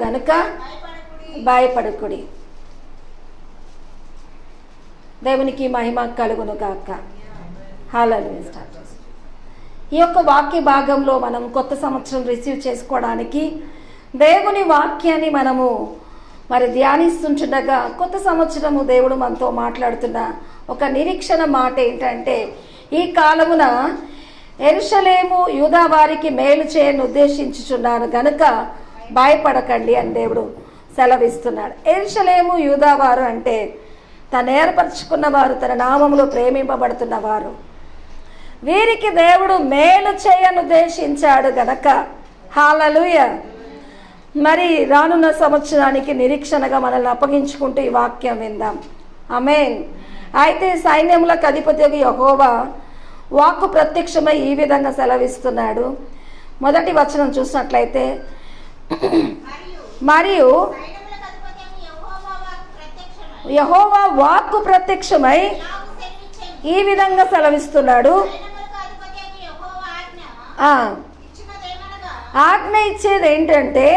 గనుక భయపడకుడి. దేవునికి మహిమ కలుగును గాక. హల్లెలూయా. ఈ యొక్క వాక్య భాగంలో మనం కొత్త సంవత్సరం రిసీవ్ చేసుకోవడానికి దేవుని వాక్యాన్ని మనము మరి ధ్యానిస్తుండగా కొత్త సంవత్సరము దేవుడు మనతో మాట్లాడుతున్న ఒక నిరీక్షణ మాట ఏంటంటే, ఈ కాలమున యెరూషలేము యూదా వారికి మేలు చేయను ఉద్దేశించుచున్నాను గనుక భయపడకండి అని దేవుడు సెలవిస్తున్నాడు. యెరూషలేము యూదా వారు అంటే తను ఏర్పరచుకున్న వారు, తన నామములో ప్రేమింపబడుతున్న వారు. వీరికి దేవుడు మేలు చేయను ఉద్దేశించాడు గనక హల్లెలూయా. మరి రానున్న సంవత్సరానికి నిరీక్షణగా మనల్ని అప్పగించుకుంటూ ఈ వాక్యం విందాం. ఆమేన్. అయితే సైన్యములకు అధిపతి యెహోవా వాక్కు ప్రత్యక్షమై ఈ విధంగా సెలవిస్తున్నాడు. మొదటి వచనం చూసినట్లయితే, మరియు యెహోవా వాక్కు ప్రత్యక్షమై ఈ విధంగా సెలవిస్తున్నాడు. ఆజ్ఞ ఇచ్చేది ఏంటంటే,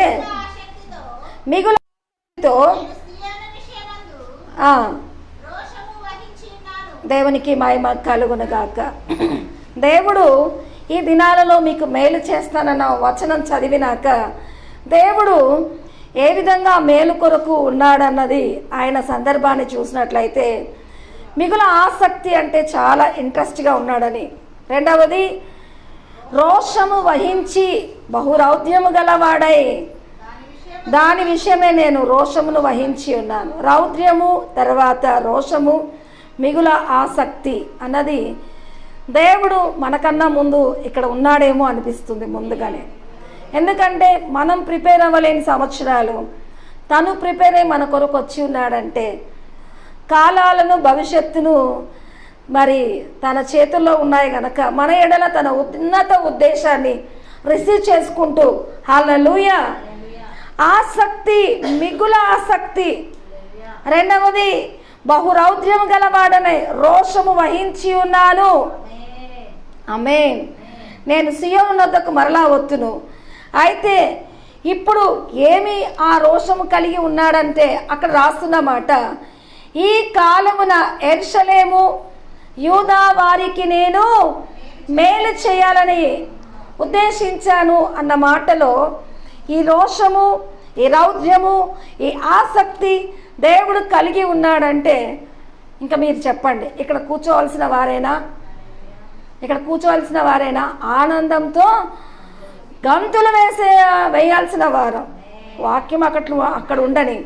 మిగులుతో దేవునికి మహిమ కలుగును గాక. దేవుడు ఈ దినాలలో మీకు మేలు చేస్తానన్న వచనం చదివినాక దేవుడు ఏ విధంగా మేలు కొరకు ఉన్నాడన్నది ఆయన సందర్భాన్ని చూసినట్లయితే మిగుల ఆసక్తి అంటే చాలా ఇంట్రెస్ట్గా ఉన్నాడని. రెండవది, రోషము వహించి బహురౌద్యము గలవాడై, దాని విషయమే నేను రోషమును వహించి ఉన్నాను. రౌద్యము తర్వాత రోషము, మిగుల ఆసక్తి అన్నది దేవుడు మనకన్నా ముందు ఇక్కడ ఉన్నాడేమో అనిపిస్తుంది ముందుగానే. ఎందుకంటే మనం ప్రిపేర్ అవ్వలేని సంవత్సరాలు తను ప్రిపేర్ అయ్యి మన కొరకు వచ్చి ఉన్నాడంటే, కాలాలను భవిష్యత్తును మరి తన చేతుల్లో ఉన్నాయి కనుక మన ఎడల తన ఉన్నత ఉద్దేశాన్ని రిసీవ్ చేసుకుంటూ హల్లెలూయా ఆసక్తి, మిగుల ఆసక్తి. రెండవది, బహురౌద్యము గలవాడనే రోషము వహించి ఉన్నాను. ఆమేన్. నేను సియోను వద్దకు మరలా వత్తును. అయితే ఇప్పుడు ఏమి ఆ రోషము కలిగి ఉన్నాడంటే అక్కడ రాస్తున్న మాట, ఈ కాలమున యెరూషలేము యూదా వారికి నేను మేలు చేయాలని ఉద్దేశించాను అన్న మాటలో ఈ రోషము, ఈ రౌద్రము, ఈ ఆసక్తి దేవుడు కలిగి ఉన్నాడంటే ఇంకా మీరు చెప్పండి, ఇక్కడ కూర్చోవలసిన వారేనా? ఆనందంతో గంతులు వేయాల్సిన వారు. వాక్యం అక్కడ ఉండని,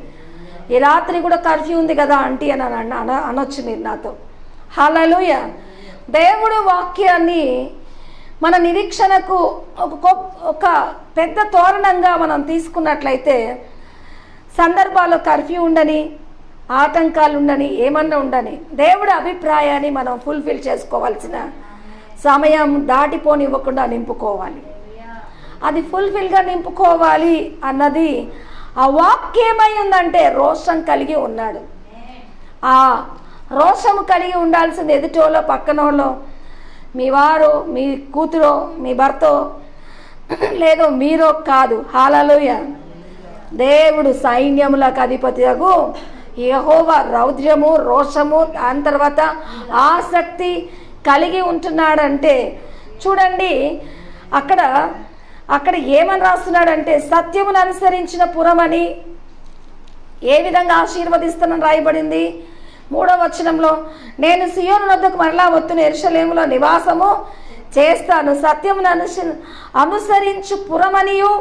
ఈ రాత్రి కూడా కర్ఫ్యూ ఉంది కదా ఆంటీ అని అనొచ్చు మీరు నాతో. హల్లెలూయా. దేవుడు వాక్యాన్ని మన నిరీక్షణకు ఒక పెద్ద తోరణంగా మనం తీసుకున్నట్లయితే సందర్భాల్లో కర్ఫ్యూ ఉండని, ఆటంకాలు ఉండని, ఏమన్నా ఉండని దేవుడి అభిప్రాయాన్ని మనం ఫుల్ఫిల్ చేసుకోవాల్సిన సమయం దాటిపోనివ్వకుండా నింపుకోవాలి. అది ఫుల్ఫిల్గా నింపుకోవాలి అన్నది ఆ వాక్యమై ఉందంటే రోషం కలిగి ఉన్నాడు. ఆ రోషము కలిగి ఉండాల్సింది ఎదుటోలో, పక్కనోళ్ళో, మీ వారు, మీ కూతురో, మీ భర్తో, లేదో మీరో కాదు. హల్లెలూయా. దేవుడు సైన్యములకు అధిపతియగు యెహోవా రౌద్రము, రోషము, దాని తర్వాత ఆసక్తి కలిగి ఉంటున్నాడంటే చూడండి, అక్కడ ఏమని రాస్తున్నాడంటే, సత్యమును అనుసరించిన పురమని ఏ విధంగా ఆశీర్వదిస్తానని రాయబడింది. 3వ వచనంలో, నేను సియోను వద్దకు మరలా వత్తును, యెరూషలేములో నివాసము చేస్తాను, సత్యమును అనుసరించు పురమనియు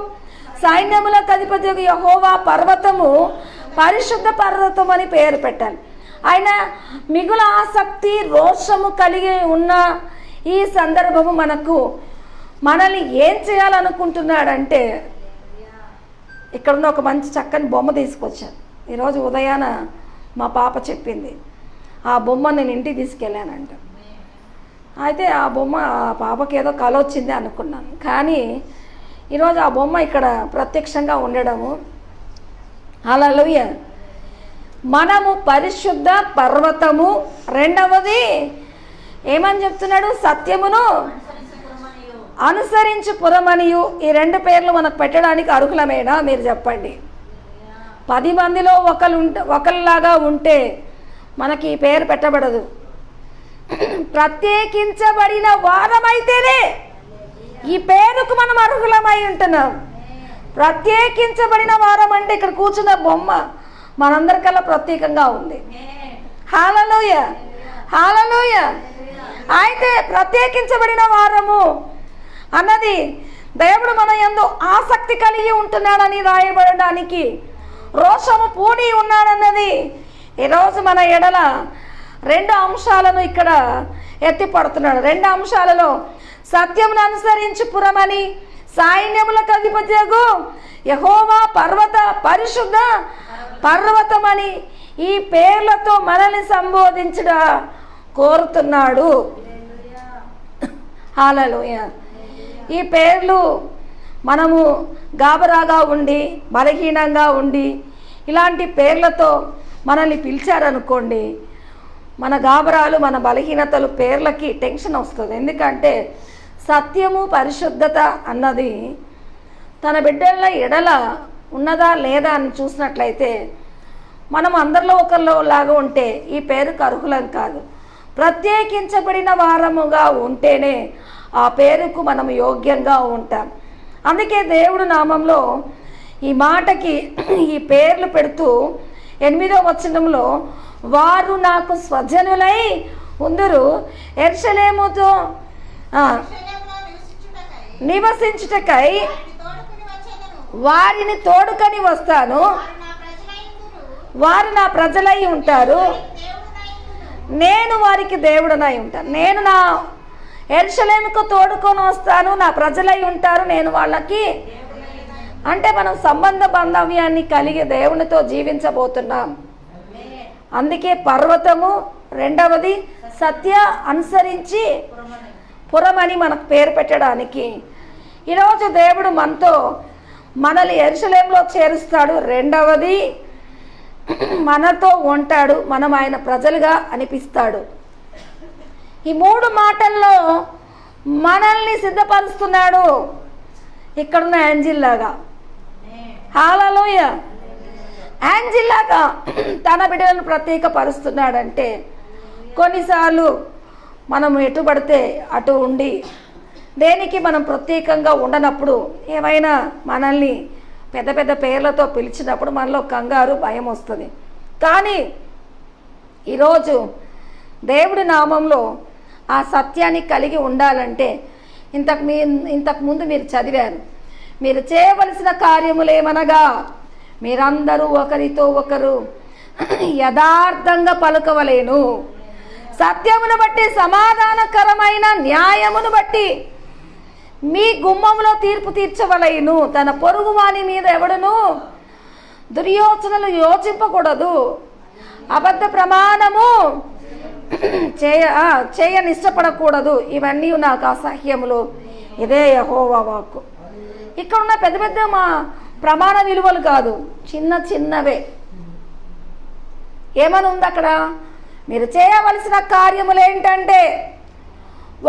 సైన్యములకు అధిపతి యెహోవా పర్వతము పరిశుద్ధ పర్వతం అని పేరు పెట్టాను. ఆయన మిగుల ఆసక్తి, రోషము కలిగి ఉన్న ఈ సందర్భము మనల్ని ఏం చేయాలనుకుంటున్నాడంటే, ఇక్కడున్న ఒక మంచి చక్కని బొమ్మ తీసుకొచ్చాను. ఈరోజు ఉదయాన మా పాప చెప్పింది, ఆ బొమ్మ నేను ఇంటికి తీసుకెళ్ళానంట. అయితే ఆ పాపకి ఏదో కల వచ్చింది అనుకున్నాను, కానీ ఈరోజు ఆ బొమ్మ ఇక్కడ ప్రత్యక్షంగా ఉండడము. హల్లెలూయా. మనము పరిశుద్ధ పర్వతము, రెండవది ఏమని చెప్తున్నాడు, సత్యమును అనుసరించు పురమనియు. ఈ 2 పేర్లు మనకు పెట్టడానికి అర్హులమేనా మీరు చెప్పండి. 10 మందిలో ఒకరిలాగా ఉంటే మనకి ఈ పేరు పెట్టబడదు. ప్రత్యేకించబడిన వారమైతేనే ఈ పేరుకు మనం అర్హులమై ఉంటున్నాం. ప్రత్యేకించబడిన వారం అంటే ఇక్కడ కూర్చున్న బొమ్మ మనందరికల్లా ప్రత్యేకంగా ఉంది. హల్లెలూయా, హల్లెలూయా. అయితే ప్రత్యేకించబడిన వారము అన్నది దేవుడు మన యందు ఆసక్తి కలిగి ఉంటున్నాడని రాయబడడానికి, రోషము పూని ఉన్నాడన్నది ఈరోజు మన ఎడల 2 అంశాలను ఇక్కడ ఎత్తిపడుతున్నాడు. 2 అంశాలలో సత్యమును అనుసరించి పురమని, సైన్యములకు అధిపత్యగు యెహోవా పరిశుద్ధ పర్వతమని ఈ పేర్లతో మనల్ని సంబోధించుట కోరుతున్నాడు. హల్లెలూయా. ఈ పేర్లు మనము గాబరాగా ఉండి, బలహీనంగా ఉండి, ఇలాంటి పేర్లతో మనల్ని పిలిచారనుకోండి, మన గాబరాలు, మన బలహీనతలు, పేర్లకి టెన్షన్ వస్తుంది. ఎందుకంటే సత్యము పరిశుద్ధత అన్నది తన బిడ్డల ఎడల ఉన్నదా లేదా అని చూసినట్లయితే మనం అందరిలో ఒకరిలో లాగా ఉంటే ఈ పేరుకు అర్హులం కాదు. ప్రత్యేకించబడిన వారముగా ఉంటేనే ఆ పేరుకు మనం యోగ్యంగా ఉంటాం. అందుకే దేవుడు నామంలో ఈ మాటకి ఈ పేర్లు పెడుతూ 8వ వచనంలో వారు నాకు స్వజనులై ఉందురు, యెరూషలేముతో నివసించుటకై వారిని తోడుకొని వస్తాను, వారు నా ప్రజలై ఉంటారు, నేను వారికి దేవుడనై ఉంటాను. నేను నా యెరూషలేముకు తోడుకొని వస్తాను, నా ప్రజలై ఉంటారు, నేను వాళ్ళకి. అంటే మనం సంబంధ బాంధవ్యాన్ని కలిగి దేవునితో జీవించబోతున్నాం. అందుకే పర్వతము, 2వది సత్య అనుసరించి పురమని మనకు పేరు పెట్టడానికి ఈరోజు దేవుడు మనల్ని యెరూషలేములో చేరుస్తాడు. 2వది మనతో ఉంటాడు, మనం ఆయన ప్రజలుగా అనిపిస్తాడు. ఈ 3 మాటల్లో మనల్ని సిద్ధపరుస్తున్నాడు. ఇక్కడున్న యాంజిల్లాగా, హల్లెలూయా, యాంజిల్లాగా తన బిడ్డలను ప్రత్యేకపరుస్తున్నాడంటే కొన్నిసార్లు మనం ఎటు పడితే అటు ఉండి దేనికి మనం ప్రత్యేకంగా ఉండనప్పుడు, ఏమైనా మనల్ని పెద్ద పెద్ద పేర్లతో పిలిచినప్పుడు మనలో కంగారు, భయం వస్తుంది. కానీ ఈరోజు దేవుడి నామంలో ఆ సత్యాన్ని కలిగి ఉండాలంటే ఇంతకుముందు మీరు చదివారు, మీరు చేయవలసిన కార్యములేమనగా మీరందరూ ఒకరితో ఒకరు యథార్థంగా పలుకవలేను, సత్యమును బట్టి సమాధానకరమైన న్యాయమును బట్టి మీ గుమ్మంలో తీర్పు తీర్చవలేను. తన పొరుగు వాని మీద ఎవడును దుర్యోచనలు యోచింపకూడదు, అబద్ధ ప్రమాణము చేయనిష్టపడకూడదు. ఇవన్నీ నాకు అసహ్యములు, ఇదే యెహోవా వాక్కు. ఇక్కడ ఉన్న పెద్ద పెద్ద మా ప్రమాణ విలువలు కాదు, చిన్న చిన్నవే. ఏమని ఉంది అక్కడ? మీరు చేయవలసిన కార్యములు ఏంటంటే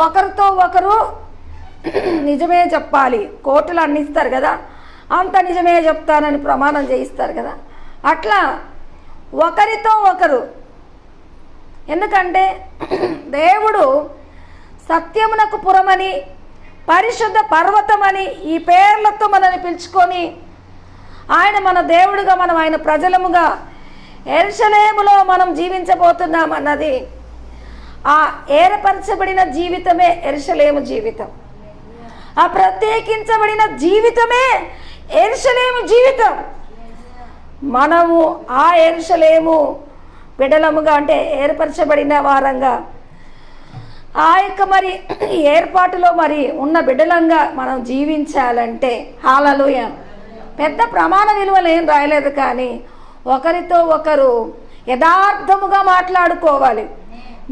ఒకరితో ఒకరు నిజమే చెప్పాలి. కోర్టులు అన్ని ఇస్తారు కదా, అంత నిజమే చెప్తానని ప్రమాణం చేయిస్తారు కదా, అట్లా ఒకరితో ఒకరు. ఎందుకంటే దేవుడు సత్యమునకు పురమని, పరిశుద్ధ పర్వతమని ఈ పేర్లతో మనల్ని పిలుచుకొని ఆయన మన దేవుడుగా, మనం ఆయన ప్రజలముగా యెరూషలేములో మనం జీవించబోతున్నాం అన్నది, ఆ ఏర్పరచబడిన జీవితమే యెరూషలేము జీవితం. ఆ ప్రత్యేకించబడిన జీవితమే యెరూషలేము జీవితం. మనము ఆ యెరూషలేము బిడ్డలముగా, అంటే ఏర్పరచబడిన వారంగా, ఆ యొక్క మరి ఏర్పాటులో మరి ఉన్న బిడ్డలంగా మనం జీవించాలంటే, హల్లెలూయా, పెద్ద ప్రమాణ విలువలు ఏం రాయలేదు, కానీ ఒకరితో ఒకరు యథార్థముగా మాట్లాడుకోవాలి.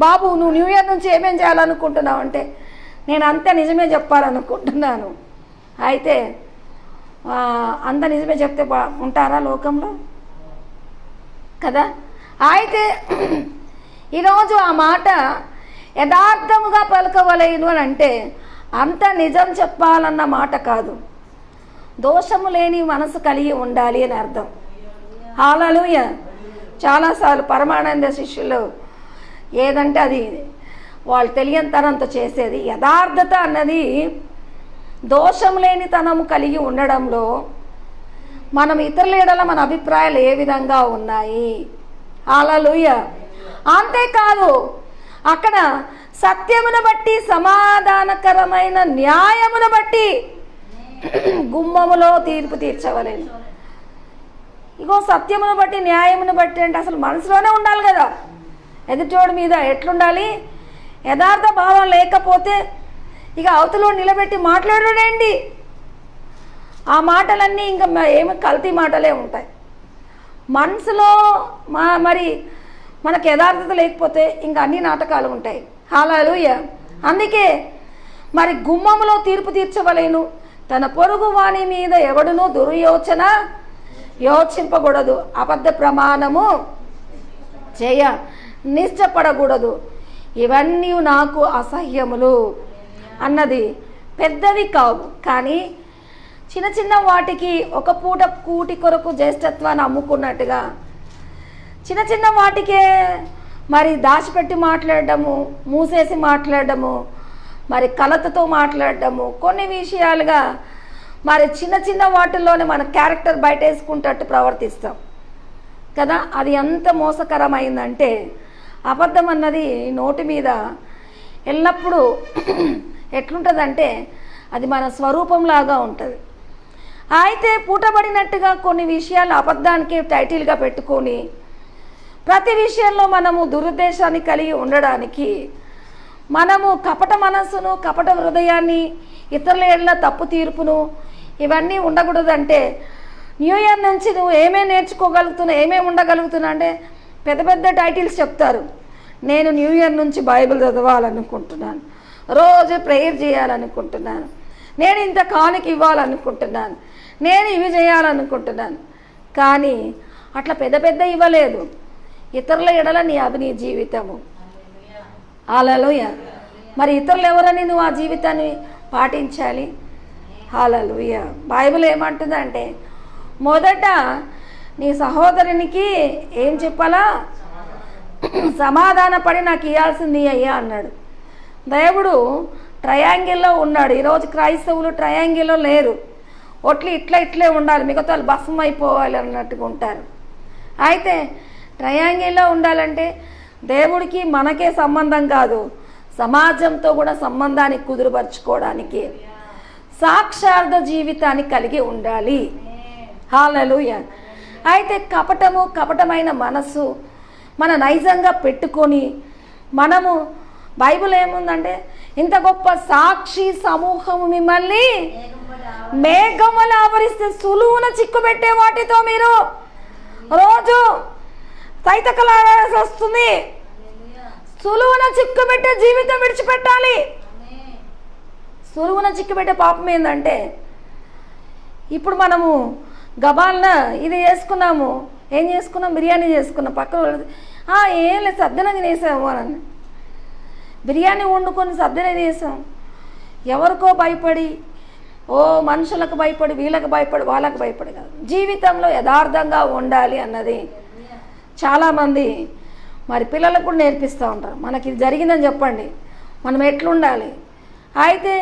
బాబు, నువ్వు న్యూ ఇయర్ నుంచి ఏమేం చేయాలనుకుంటున్నావు అంటే, నేను అంతే నిజమే చెప్పాలనుకుంటున్నాను. అయితే అంత నిజమే చెప్తే ఉంటారా లోకంలో కదా? అయితే ఈరోజు ఆ మాట యథార్థముగా పలకవలేను అని అంటే అంత నిజం చెప్పాలన్న మాట కాదు, దోషము లేని మనసు కలిగి ఉండాలి అని అర్థం. హల్లెలూయా. చాలాసార్లు పరమానంద శిష్యులు ఏదంటే అది వాళ్ళు తెలియని తనంతో చేసేది. యథార్థత అన్నది దోషం లేని తనము కలిగి ఉండడంలో మనం ఇతరుల ఎడల మన అభిప్రాయాలు ఏ విధంగా ఉన్నాయి. హల్లెలూయా. అంతేకాదు అక్కడ సత్యమును బట్టి సమాధానకరమైన న్యాయమును బట్టి గుమ్మములో తీర్పు తీర్చవలేను. ఇగో సత్యమును బట్టి న్యాయమును బట్టి అంటే అసలు మనసులోనే ఉండాలి కదా. ఎదుటోడి మీద ఎట్లుండాలి? యథార్థ భావం లేకపోతే ఇక అవతలో నిలబెట్టి మాట్లాడేంటి? ఆ మాటలన్నీ ఇంకా ఏమి కల్తీ మాటలే ఉంటాయి. మనసులో మరి మనకు యథార్థత లేకపోతే ఇంకా అన్ని నాటకాలు ఉంటాయి. హల్లెలూయా. అందుకే మరి గుమ్మములో తీర్పు తీర్చవలేను, తన పొరుగు వాని మీద ఎవడునూ దుర్యోచన యోచింపకూడదు, అబద్ధ ప్రమాణము చేయ నిశ్చపడకూడదు, ఇవన్నీ నాకు అసహ్యములు అన్నది పెద్దవి కావు, కానీ చిన్న చిన్న వాటికి ఒక పూట కూటి కొరకు జ్యేష్ఠత్వాన్ని అమ్ముకున్నట్టుగా చిన్న చిన్న వాటికే మరి దాచిపెట్టి మాట్లాడడము, మూసేసి మాట్లాడడము, మరి కలతతో మాట్లాడడము, కొన్ని విషయాలుగా మరి చిన్న చిన్న వాటిల్లోనే మన క్యారెక్టర్ బయట వేసుకుంటట్టు ప్రవర్తిస్తాం కదా. అది ఎంత మోసకరమైందంటే అబద్ధం అన్నది నోటి మీద ఎల్లప్పుడూ ఎట్లుంటుందంటే అది మన స్వరూపంలాగా ఉంటుంది. అయితే పూటబడినట్టుగా కొన్ని విషయాలు అబద్ధానికి టైటిల్గా పెట్టుకొని ప్రతి విషయంలో మనము దురుద్దేశాన్ని కలిగి ఉండడానికి మనము కపట మనస్సును, కపట హృదయాన్ని, ఇతరుల ఎడల తప్పు తీర్పును ఇవన్నీ ఉండకూడదంటే న్యూ ఇయర్ నుంచి నువ్వు ఏమేమి నేర్చుకోగలుగుతున్నావు, ఏమేమి ఉండగలుగుతున్నా అంటే పెద్ద పెద్ద టైటిల్స్ చెప్తారు. నేను న్యూ ఇయర్ నుంచి బైబిల్ చదవాలనుకుంటున్నాను, రోజు ప్రేయర్ చేయాలనుకుంటున్నాను, నేను ఇంత కానుక ఇవ్వాలనుకుంటున్నాను, నేను ఇవి చేయాలనుకుంటున్నాను. కానీ అట్లా పెద్ద పెద్ద ఇవ్వలేదు. ఇతరుల ఎడల నీ జీవితము. హల్లెలూయా. మరి ఇతరులు ఎవరని నువ్వు ఆ జీవితాన్ని పాటించాలి. హల్లెలూయా. బైబిల్ ఏమంటుందంటే మొదట నీ సహోదరునికి ఏం చెప్పాలా? సమాధానపడి నాకు ఇవ్వాల్సింది అయ్యా అన్నాడు. దేవుడు ట్రయాంగిల్లో ఉన్నాడు. ఈరోజు క్రైస్తవులు ట్రయాంగిల్లో లేరు. ఒట్లు ఇట్లే ఉండాలి, మిగతా వాళ్ళు భస్మం అయిపోవాలి అన్నట్టుగా ఉంటారు. అయితే ట్రయాంగిల్లో ఉండాలంటే దేవుడికి మనకే సంబంధం కాదు, సమాజంతో కూడా సంబంధాన్ని కుదురుపరుచుకోవడానికి సాక్షార్థ జీవితాన్ని కలిగి ఉండాలి. హల్లెలూయా. అయితే కపటమైన మనసు మన నైజంగా పెట్టుకొని మనము బైబిల్ ఏముందంటే ఇంత గొప్ప సాక్షి సమూహము మిమ్మల్ని మేఘములు ఆవరిస్తే సులువున చిక్కుబెట్టే వాటితో మీరు రోజు తైతకలాడాల్సి వస్తుంది. సులువున చిక్కుబెట్టే జీవితం విడిచిపెట్టాలి. సులువున చిక్కుబెట్టే పాపం ఏంటంటే ఇప్పుడు మనము గబాల్న ఇది చేసుకున్నాము, ఏం చేసుకున్నాం? బిర్యానీ చేసుకున్నాం. పక్కన ఏం లేదు సద్దన తినేసాము అని బిర్యానీ వండుకొని సద్దన తినేసాం. ఎవరికో భయపడి, మనుషులకు భయపడి, వీళ్ళకి భయపడి, వాళ్ళకు భయపడి కాదు. జీవితంలో యథార్థంగా ఉండాలి అన్నది చాలామంది మరి పిల్లలకు కూడా నేర్పిస్తూ ఉంటారు. మనకి ఇది జరిగిందని చెప్పండి, మనం ఎట్లుండాలి. అయితే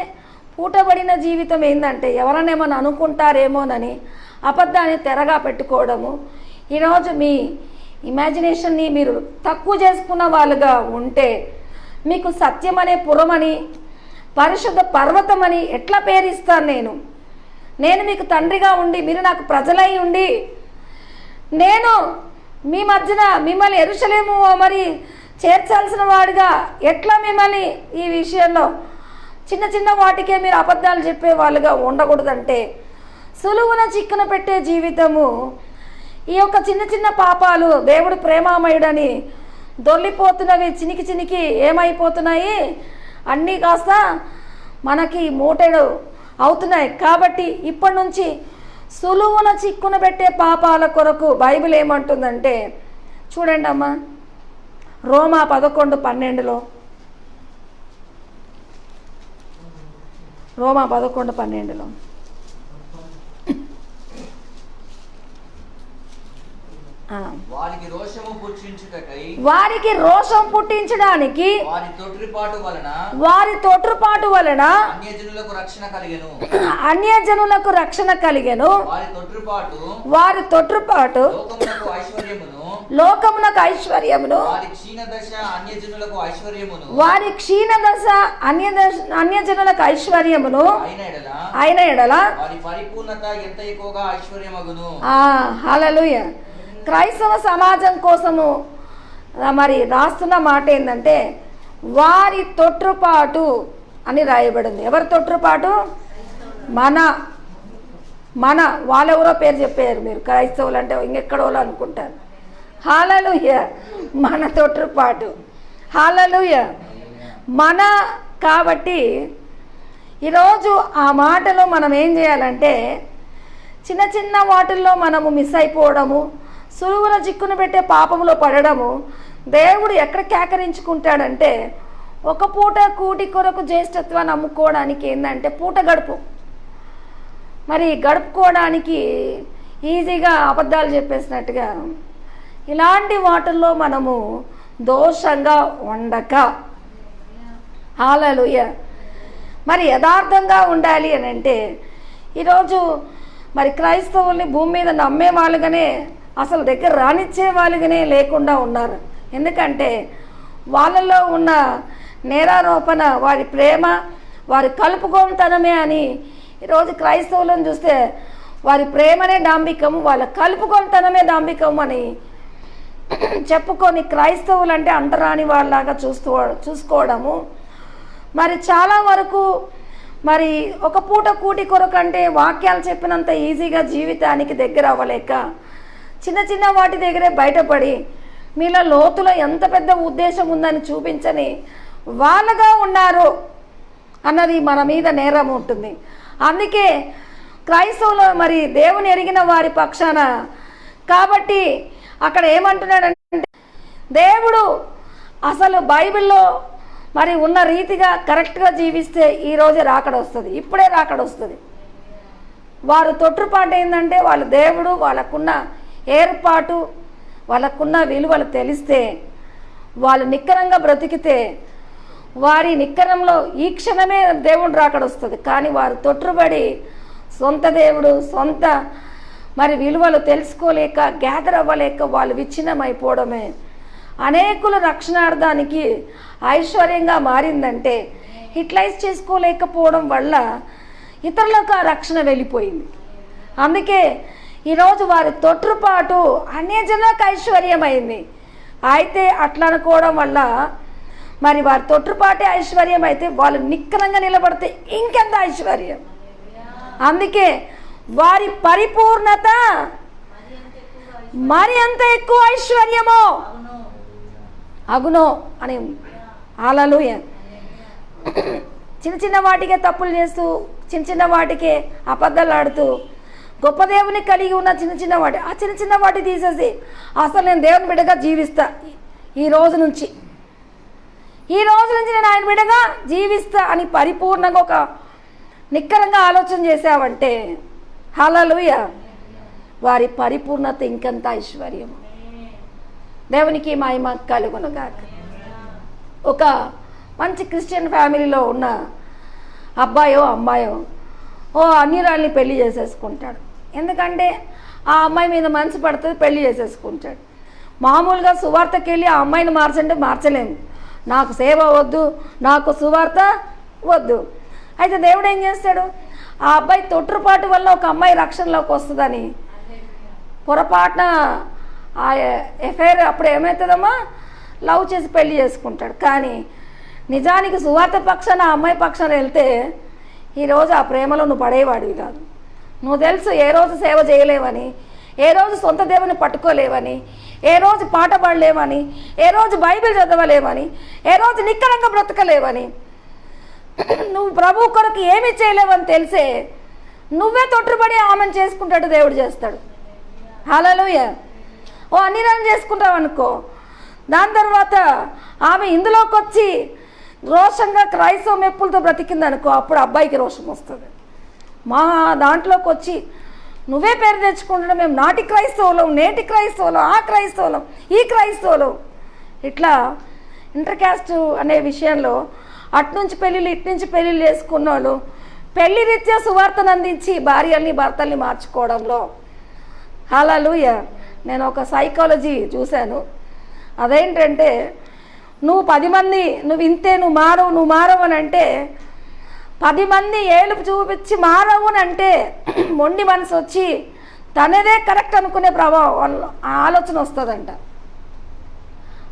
పూటబడిన జీవితం ఏంటంటే ఎవరైనా ఏమన్నా అనుకుంటారేమోనని అబద్ధాన్ని తెరగా పెట్టుకోవడము. ఈరోజు మీ ఇమాజినేషన్ని మీరు తక్కువ చేసుకున్న వాళ్ళుగా ఉంటే మీకు సత్యం అనే పురమని, పరిశుద్ధ పర్వతమని ఎట్లా పేరిస్తాను? నేను మీకు తండ్రిగా ఉండి మీరు నాకు ప్రజలై ఉండి నేను మీ మధ్యన మిమ్మల్ని యెరూషలేము మరి చేర్చాల్సిన వాడిగా ఎట్లా మిమ్మల్ని ఈ విషయంలో చిన్న చిన్న వాటికే మీరు అబద్ధాలు చెప్పే వాళ్ళుగా ఉండకూడదంటే సులువున చిక్కున పెట్టే జీవితము. ఈ యొక్క చిన్న చిన్న పాపాలు దేవుడు ప్రేమామయుడని దొర్లిపోతున్నవి చినికి ఏమైపోతున్నాయి? అన్నీ కాస్త మనకి మూటెడు అవుతున్నాయి. కాబట్టి ఇప్పటి నుంచి సులువున చిక్కున పెట్టే పాపాల కొరకు బైబిల్ ఏమంటుందంటే చూడండి అమ్మా, రోమా 11:12 రోమా 11:12 వారికి రోషము పుట్టించుటకై, వారికి రోషం పుట్టించడానికి, వారి తొట్రుపాటు వలన అన్యజనులకు రక్షణ కలిగెను. అన్యజనులకు రక్షణ కలిగెను. వారి తొట్రుపాటు లోకమునకు ఐశ్వర్యమును, లోకమునకు ఐశ్వర్యమును, వారి క్షీణదశ అన్యజనులకు ఐశ్వర్యమును, వారి క్షీణదశ అన్యజనులకు ఐశ్వర్యమును అయిన ఎడల వారి పరిపూర్ణత ఎంత ఎక్కువగా ఐశ్వర్యమగును. హల్లెలూయా. క్రైస్తవ సమాజం కోసము మరి రాస్తున్న మాట ఏంటంటే వారి తొట్రుపాటు అని రాయబడింది. ఎవరి తొట్రుపాటు? మన వాళ్ళెవరో పేరు చెప్పారు మీరు. క్రైస్తవులు అంటే ఇంకెక్కడో అనుకుంటారు. హల్లెలూయా. మన తొట్రుపాటు. హల్లెలూయా. మన కాబట్టి ఈరోజు ఆ మాటలో మనం ఏం చేయాలంటే చిన్న చిన్న వాటిల్లో మనము మిస్ అయిపోవడము, సులువున చిక్కును పెట్టే పాపంలో పడడము. దేవుడు ఎక్కడ కేకరించుకుంటాడంటే ఒక పూట కూటి కొరకు జ్యేష్ఠత్వాన్ని అమ్ముకోవడానికి ఏంటంటే పూట గడుపు. మరి గడుపుకోవడానికి ఈజీగా అబద్ధాలు చెప్పేసినట్టుగా ఇలాంటి వాటిల్లో మనము దోషంగా ఉండక, హల్లెలూయా, మరి యథార్థంగా ఉండాలి అని అంటే ఈరోజు మరి క్రైస్తవుల్ని భూమి మీద నమ్మే వాళ్ళుగానే అసలు దగ్గర రానిచ్చే వాళ్ళుగానే లేకుండా ఉన్నారు. ఎందుకంటే వాళ్ళలో ఉన్న నేరారోపణ, వారి ప్రేమ, వారి కలుపుకోనితనమే అని ఈరోజు క్రైస్తవులను చూస్తే వారి ప్రేమనే డాంబికము, వాళ్ళ కలుపుకోనితనమే డాంబికము అని చెప్పుకొని క్రైస్తవులు అంటే అంటరాని వాళ్ళలాగా చూసుకోవడము. మరి చాలా వరకు మరి ఒక పూట కూటి కొరకు అంటే వాక్యాలు చెప్పినంత ఈజీగా జీవితానికి దగ్గర అవ్వలేక చిన్న చిన్న వాటి దగ్గరే బయటపడి మీలో లోతులో ఎంత పెద్ద ఉద్దేశం ఉందని చూపించని వాళ్ళగా ఉన్నారు అన్నది మన మీద నేరం ఉంటుంది. అందుకే క్రైస్తవులు మరి దేవుని ఎరిగిన వారి పక్షాన కాబట్టి అక్కడ ఏమంటున్నాడంటే దేవుడు అసలు బైబిల్లో మరి ఉన్న రీతిగా కరెక్ట్గా జీవిస్తే ఈరోజే రాకడ వస్తుంది, ఇప్పుడే రాకడ వస్తుంది. వారు తొట్టుపాటు ఏంటంటే వాళ్ళు దేవుడు, వాళ్ళకున్న ఏర్పాటు, వాళ్ళకున్న విలువలు తెలిస్తే, వాళ్ళు నిక్కరంగా బ్రతికితే వారి నిక్కరంలో ఈ క్షణమే దేవుడు రాకడ వస్తుంది. కానీ వారు తొట్టుబడి సొంత దేవుడు, సొంత మరి విలువలు తెలుసుకోలేక, గ్యాదర్ అవ్వలేక వాళ్ళు విచ్ఛిన్నమైపోవడమే అనేకుల రక్షణార్థానికి ఐశ్వర్యంగా మారిందంటే యూటిలైజ్ చేసుకోలేకపోవడం వల్ల ఇతరులకు ఆ రక్షణ వెళ్ళిపోయింది. అందుకే ఈరోజు వారి తొట్టుపాటు అన్యజనులకు ఐశ్వర్యమైంది. అయితే అట్లా అనుకోవడం వల్ల మరి వారి తొట్టుపాటే ఐశ్వర్యం అయితే వాళ్ళు నిక్కరంగా నిలబడితే ఇంకెంత ఐశ్వర్యం. అందుకే వారి పరిపూర్ణత మరి అంత ఎక్కువ ఐశ్వర్యమో అగునో అని. హల్లెలూయా. చిన్న చిన్న వాటికే తప్పులు చేస్తూ, చిన్న చిన్న వాటికే అబద్ధాలు ఆడుతూ, గొప్ప దేవుని కలిగి ఉన్న చిన్న చిన్న వాటి ఆ చిన్న చిన్న వాటి తీసేసి అసలు నేను దేవుని బిడ్డగా జీవిస్తా, ఈ రోజు నుంచి నేను ఆయన బిడ్డగా జీవిస్తా అని పరిపూర్ణంగా ఒక నిక్కరంగా ఆలోచన చేసావంటే హల్లెలూయా, వారి పరిపూర్ణత ఇంకంత ఐశ్వర్యం. దేవునికి మహిమ కలుగునుగాక. ఒక మంచి క్రిస్టియన్ ఫ్యామిలీలో ఉన్న అబ్బాయో అమ్మాయో అన్యురాల్ని పెళ్లి చేసేసుకుంటాడు. ఎందుకంటే ఆ అమ్మాయి మీద మనసు పడుతుంది, పెళ్లి చేసేసుకుంటాడు. మామూలుగా సువార్తకి వెళ్ళి ఆ అమ్మాయిని మార్చంటే మార్చలేము. నాకు సేవ వద్దు, నాకు సువార్త వద్దు. అయితే దేవుడు ఏం చేస్తాడు, ఆ అబ్బాయి తొట్టుపాటు వల్ల ఒక అమ్మాయి రక్షణలోకి వస్తుందని పొరపాటున ఆ ఎఫ్ఐఆర్ అప్పుడు ఏమవుతుందమ్మా, లవ్ చేసి పెళ్లి చేసుకుంటాడు. కానీ నిజానికి సువార్త పక్షాన ఆ అమ్మాయి పక్షాన వెళ్తే ఈరోజు ఆ ప్రేమలో నువ్వు పడేవాడివి కాదు. నువ్వు తెలుసు ఏ రోజు సేవ చేయలేవని, ఏ రోజు సొంత దేవుని పట్టుకోలేవని, ఏ రోజు పాట పాడలేవని, ఏ రోజు బైబిల్ చదవలేవని, ఏ రోజు నిక్కరంగా బ్రతకలేవని, నువ్వు ప్రభు కొరకు ఏమి చేయలేవని తెలిసే నువ్వే తొట్టుబడి ఆమెను చేసుకుంటాడు, దేవుడు చేస్తాడు. హల్లెలూయా. అన్నిరాలు చేసుకుంటావు అనుకో, దాని తర్వాత ఆమె ఇందులోకి వచ్చి రోషంగా క్రైస్తవ మెప్పులతో బ్రతికింది అనుకో, అప్పుడు అబ్బాయికి రోషం వస్తుంది. మా దాంట్లోకి వచ్చి నువ్వే పేరు తెచ్చుకుంటున్నావు, మేము నాటి క్రైస్తవులం, నేటి క్రైస్తవులం, ఆ క్రైస్తవులం, ఈ క్రైస్తవులం. ఇట్లా ఇంటర్ క్యాస్ట్ అనే విషయంలో అట్నుంచి పెళ్ళిళ్ళు ఇట్నుంచి పెళ్ళిళ్ళు చేసుకున్న వాళ్ళు పెళ్లి రీత్యా సువార్తను అందించి భార్యల్ని భర్తల్ని మార్చుకోవడంలో. హల్లెలూయా. నేను ఒక సైకాలజీ చూశాను. అదేంటంటే నువ్వు 10 మంది నువ్వు ఇంతే, నువ్వు మారవు అని అంటే 10 మంది ఏలుపు చూపించి మారవు అని అంటే మొండి మనసు వచ్చి తనదే కరెక్ట్ అనుకునే ప్రభావం ఆలోచన వస్తుందంట.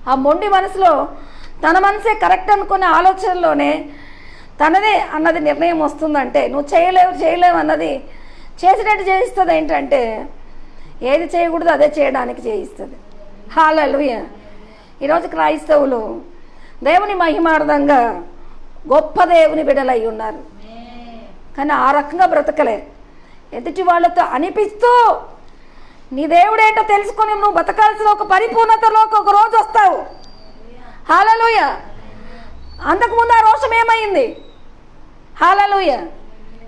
ఆ మొండి మనసులో తన మనసే కరెక్ట్ అనుకునే ఆలోచనలోనే తనదే అన్నది నిర్ణయం వస్తుందంటే నువ్వు చేయలేవు అన్నది చేసినట్టు చేయిస్తుంది. ఏంటంటే ఏది చేయకూడదు అదే చేయడానికి చేయిస్తుంది. హల్లెలూయా. ఈరోజు క్రైస్తవులు దేవుని మహిమార్థంగా గొప్ప దేవుని బిడ్డలై ఉన్నారు, కానీ ఆ రకంగా బ్రతకలే. ఎదుటి వాళ్ళతో అనిపిస్తూ నీ దేవుడేంటో తెలుసుకొని నువ్వు బతకాల్సిన ఒక పరిపూర్ణతలోకి ఒక రోజు వస్తావు. హల్లెలూయా. అంతకుముందు ఆ రోషం ఏమైంది? హల్లెలూయా.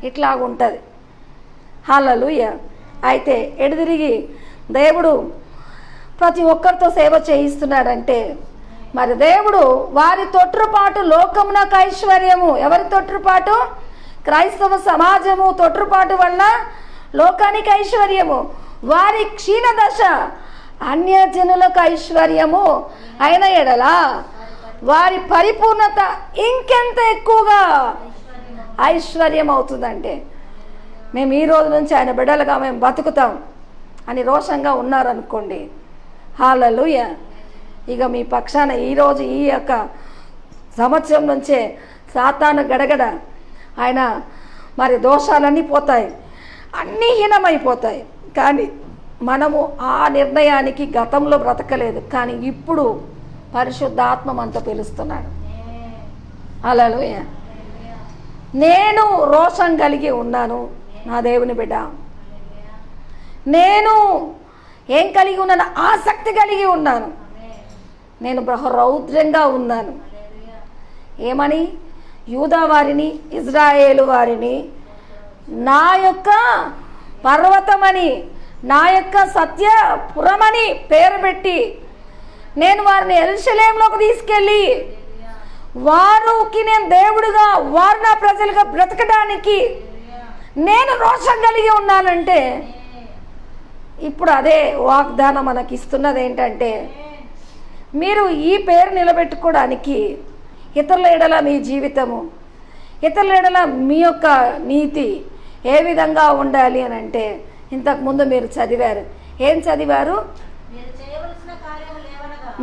ఇట్లాగుంటుంది. హల్లెలూయా. అయితే ఎడుదిరిగి దేవుడు ప్రతి ఒక్కరితో సేవ చేయిస్తున్నాడంటే మరి దేవుడు వారి తొట్టుపాటు లోకమునకు ఐశ్వర్యము. ఎవరి తొట్టుపాటు? క్రైస్తవ సమాజము తొట్టుపాటు వల్ల లోకానికి ఐశ్వర్యము. వారి క్షీణదశ అన్యజనులకు ఐశ్వర్యము అయిన ఎడల వారి పరిపూర్ణత ఇంకెంత ఎక్కువగా ఐశ్వర్యం అవుతుందంటే మేము ఈ రోజు నుంచి ఆయన బిడ్డలుగా మేము బతుకుతాం అని రోషంగా ఉన్నారనుకోండి. హల్లెలూయా. ఇక మీ పక్షాన ఈరోజు ఈ యొక్క సంవత్సరం నుంచే సాతాను గడగడ ఆయన మరి దోషాలన్నీ పోతాయి, అన్నీ హీనమైపోతాయి. కానీ మనము ఆ నిర్ణయానికి గతంలో బ్రతకలేదు, కానీ ఇప్పుడు పరిశుద్ధాత్మ మనతో పిలుస్తున్నాడు. హల్లెలూయా. నేను రోషం కలిగి ఉన్నాను నా దేవుని బిడ్డ. నేను ఏం కలిగి ఉన్నాను? ఆసక్తి కలిగి ఉన్నాను. నేను బహురౌద్రంగా ఉన్నాను. ఏమని? యూదా వారిని, ఇజ్రాయేలు వారిని నా యొక్క పర్వతమని, నా యొక్క సత్యపురమని పేరు పెట్టి నేను వారిని యెరూషలేములోకి తీసుకెళ్ళి వారికి నేను దేవుడుగా, వారు నా ప్రజలుగా బ్రతకడానికి నేను రోషం కలిగి ఉన్నానంటే ఇప్పుడు అదే వాగ్దానం మనకి ఇస్తున్నది. ఏంటంటే మీరు ఈ పేరు నిలబెట్టుకోవడానికి ఇతరుల ఎడల మీ జీవితము, ఇతరుల ఎడల మీ యొక్క నీతి ఏ విధంగా ఉండాలి అని అంటే ఇంతకుముందు మీరు చదివారు. ఏం చదివారు?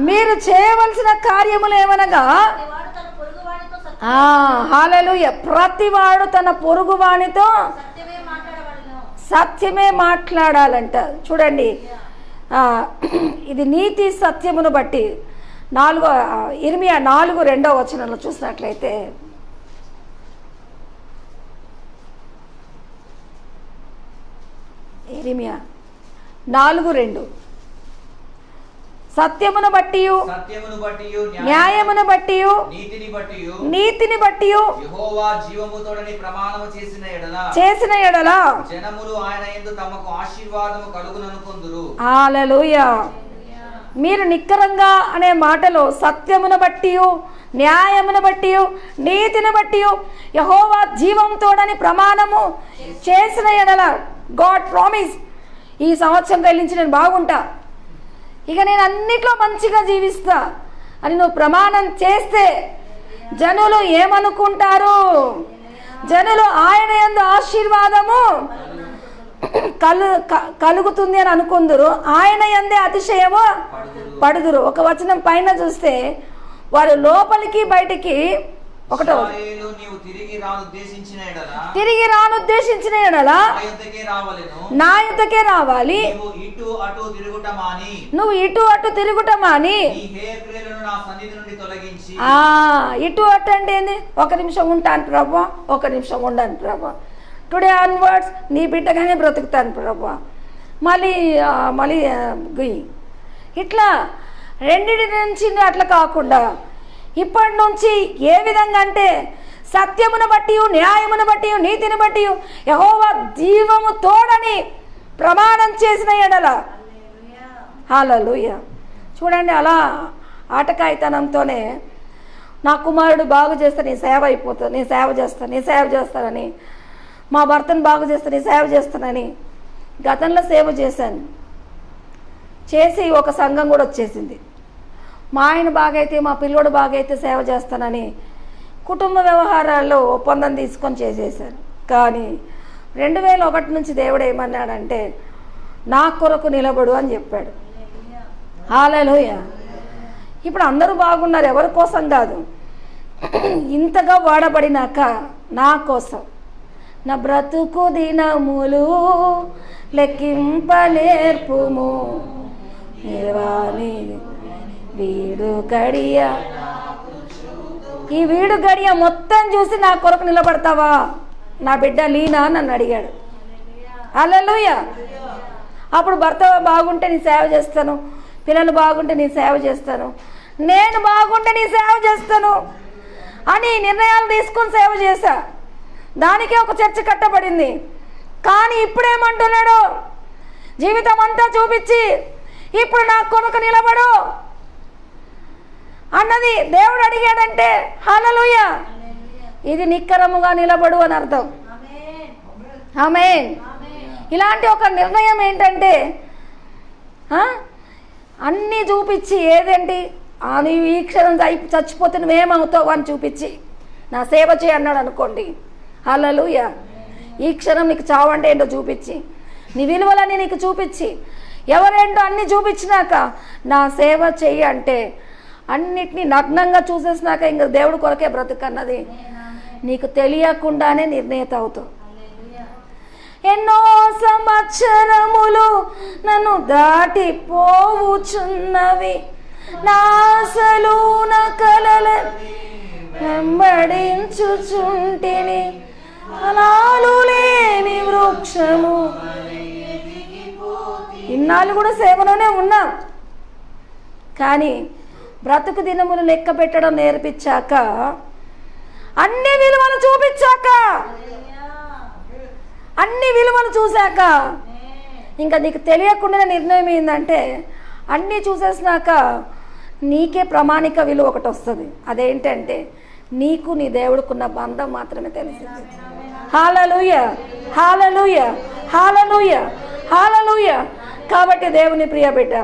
మీరు చేయవలసిన కార్యములు ఏమనగా హల్లెలూయా, ప్రతివాడు తన పొరుగువానితో సత్యమే మాట్లాడాలంట. చూడండి, ఇది నీతి సత్యమును బట్టి ఇర్మియా 4:2 చూసినట్లయితే ఇర్మియా 4:2 సత్యమును బట్టి న్యాయమును బట్టి నీతిని బట్టి యెహోవా జీవముతోడని ప్రమాణము చేసిన ఎడల జనములు ఆయన యందు తమకు ఆశీర్వాదము కలుగుననుకొందురు. హల్లెలూయా. మీరు నిక్కరంగా అనే మాటలో సత్యమును బట్టి, న్యాయమును బట్టి, నీతిని బట్టి యెహోవా జీవంతోడని ప్రమాణము చేసిన ఎడల, గాడ్ ప్రామిస్, ఈ సంవత్సరం కలిగించి నేను బాగుంటా, ఇక నేను అన్నిట్లో మంచిగా జీవిస్తా అని నువ్వు ప్రమాణం చేస్తే జనులు ఏమనుకుంటారు? జనులు ఆయన యందు ఆశీర్వాదము కలుగుతుంది అని అనుకుందరు, ఆయన యందే అతిశయము పడుదురు. ఒక వచనం పైన చూస్తే వారు లోపలికి బయటికి ఒకటో తిరిగి రానుద్దేశించిన ఎడల నా యొద్దకే రావాలి, నువ్వు ఇటు అటు తిరుగుట మాని. ఇటు అటు అంటే ఏంది? 1 నిమిషం ఉంటాను ప్రభా, 1 నిమిషం ఉండను ప్రభా, టుడే ఆన్వర్డ్స్ నీ బిడ్డగానే బ్రతుకుతాను ప్రభా, మళ్ళీ గుయ్యి. ఇట్లా రెండింటి నుంచి అట్లా కాకుండా ఇప్పటి నుంచి ఏ విధంగా అంటే సత్యమును బట్టి, న్యాయమును బట్టి, నీతిని బట్టి యెహోవా జీవము తోడని ప్రమాణం చేసిన ఎడల. హల్లెలూయా. చూడండి, అలా ఆటకాయితనంతోనే నా కుమారుడు బాగు చేస్తే నీ సేవ అయిపోతుంది, నీ సేవ చేస్తానని, మా భర్తను బాగు చేస్తే నీ సేవ చేస్తానని గతంలో సేవ చేసి ఒక సంఘం కూడా వచ్చేసింది. మా ఆయన బాగైతే, మా పిల్లోడు బాగైతే సేవ చేస్తానని కుటుంబ వ్యవహారాల్లో ఒప్పందం తీసుకొని చేసేసారు. కానీ 2001 నుంచి దేవుడు ఏమన్నాడంటే నా కొరకు నిలబడు అని చెప్పాడు. హల్లెలూయా. ఇప్పుడు అందరూ బాగున్నారు, ఎవరి కోసం కాదు, ఇంతగా వాడబడినాక నా కోసం. నా బ్రతుకు దినములు లెక్కింపనేర్పుము దేవాని వీడు గడియ. ఈ వీడు గడియ మొత్తం చూసి నా కొరకు నిలబడతావా? నా బిడ్డ లీనా నన్ను అడిగాడు. హల్లెలూయా. అప్పుడు భర్త బాగుంటే నీ సేవ చేస్తాను, పిల్లలు బాగుంటే నీ సేవ చేస్తాను, నేను బాగుంటే నీ సేవ చేస్తాను అని నిర్ణయాలు తీసుకొని సేవ చేశా. దానికే ఒక చర్చ కట్టబడింది. కానీ ఇప్పుడేమంటున్నాడు? జీవితం అంతా చూపించి ఇప్పుడు నా కొరకు నిలబడు అన్నది దేవుడు అడిగాడంటే హల్లెలూయా, ఇది నిక్కరముగా నిలబడు అని అర్థం. ఆమేన్. ఇలాంటి ఒక నిర్ణయం ఏంటంటే అన్నీ చూపించి, ఏదేంటి నీవు ఈ క్షణం చచ్చిపోతే నువ్వేమవుతావు అని చూపించి నా సేవ చేయి అన్నాడు అనుకోండి. హల్లెలూయా. ఈ క్షణం నీకు చావంటే ఏంటో చూపించి, నీ విలువలన్నీ నీకు చూపించి, ఎవరేంటో అన్నీ చూపించినాక నా సేవ చెయ్యి అంటే అన్నిటినీ నగ్నంగా చూసేసినాక ఇంక దేవుడు కొరకే బ్రతుకన్నది నీకు తెలియకుండానే నిర్ణయిత అవుతావు. ఎన్నో సంవత్సరములు నన్ను దాటిపోవుచున్నవి, నా ఆశలు నా కలలు వెంబడించుచుంటిని, ఫలాలు లేని వృక్షము. ఇన్నాళ్ళు కూడా సేవలోనే ఉన్నాం, కానీ బ్రతుకు దినములు లెక్క పెట్టడం నేర్పించాక, అన్ని విలువలు చూపించాక, అన్ని విలువలు చూశాక ఇంకా నీకు తెలియకుండా నిర్ణయం ఏంటంటే అన్నీ చూసేసినాక నీకే ప్రామాణిక విలువ ఒకటి వస్తుంది. అదేంటంటే నీకు నీ దేవుడుకున్న బంధం మాత్రమే తెలిసింది. హల్లెలూయా, హల్లెలూయా, హల్లెలూయా, హల్లెలూయా. కాబట్టి దేవుని ప్రియ బిడ్డ,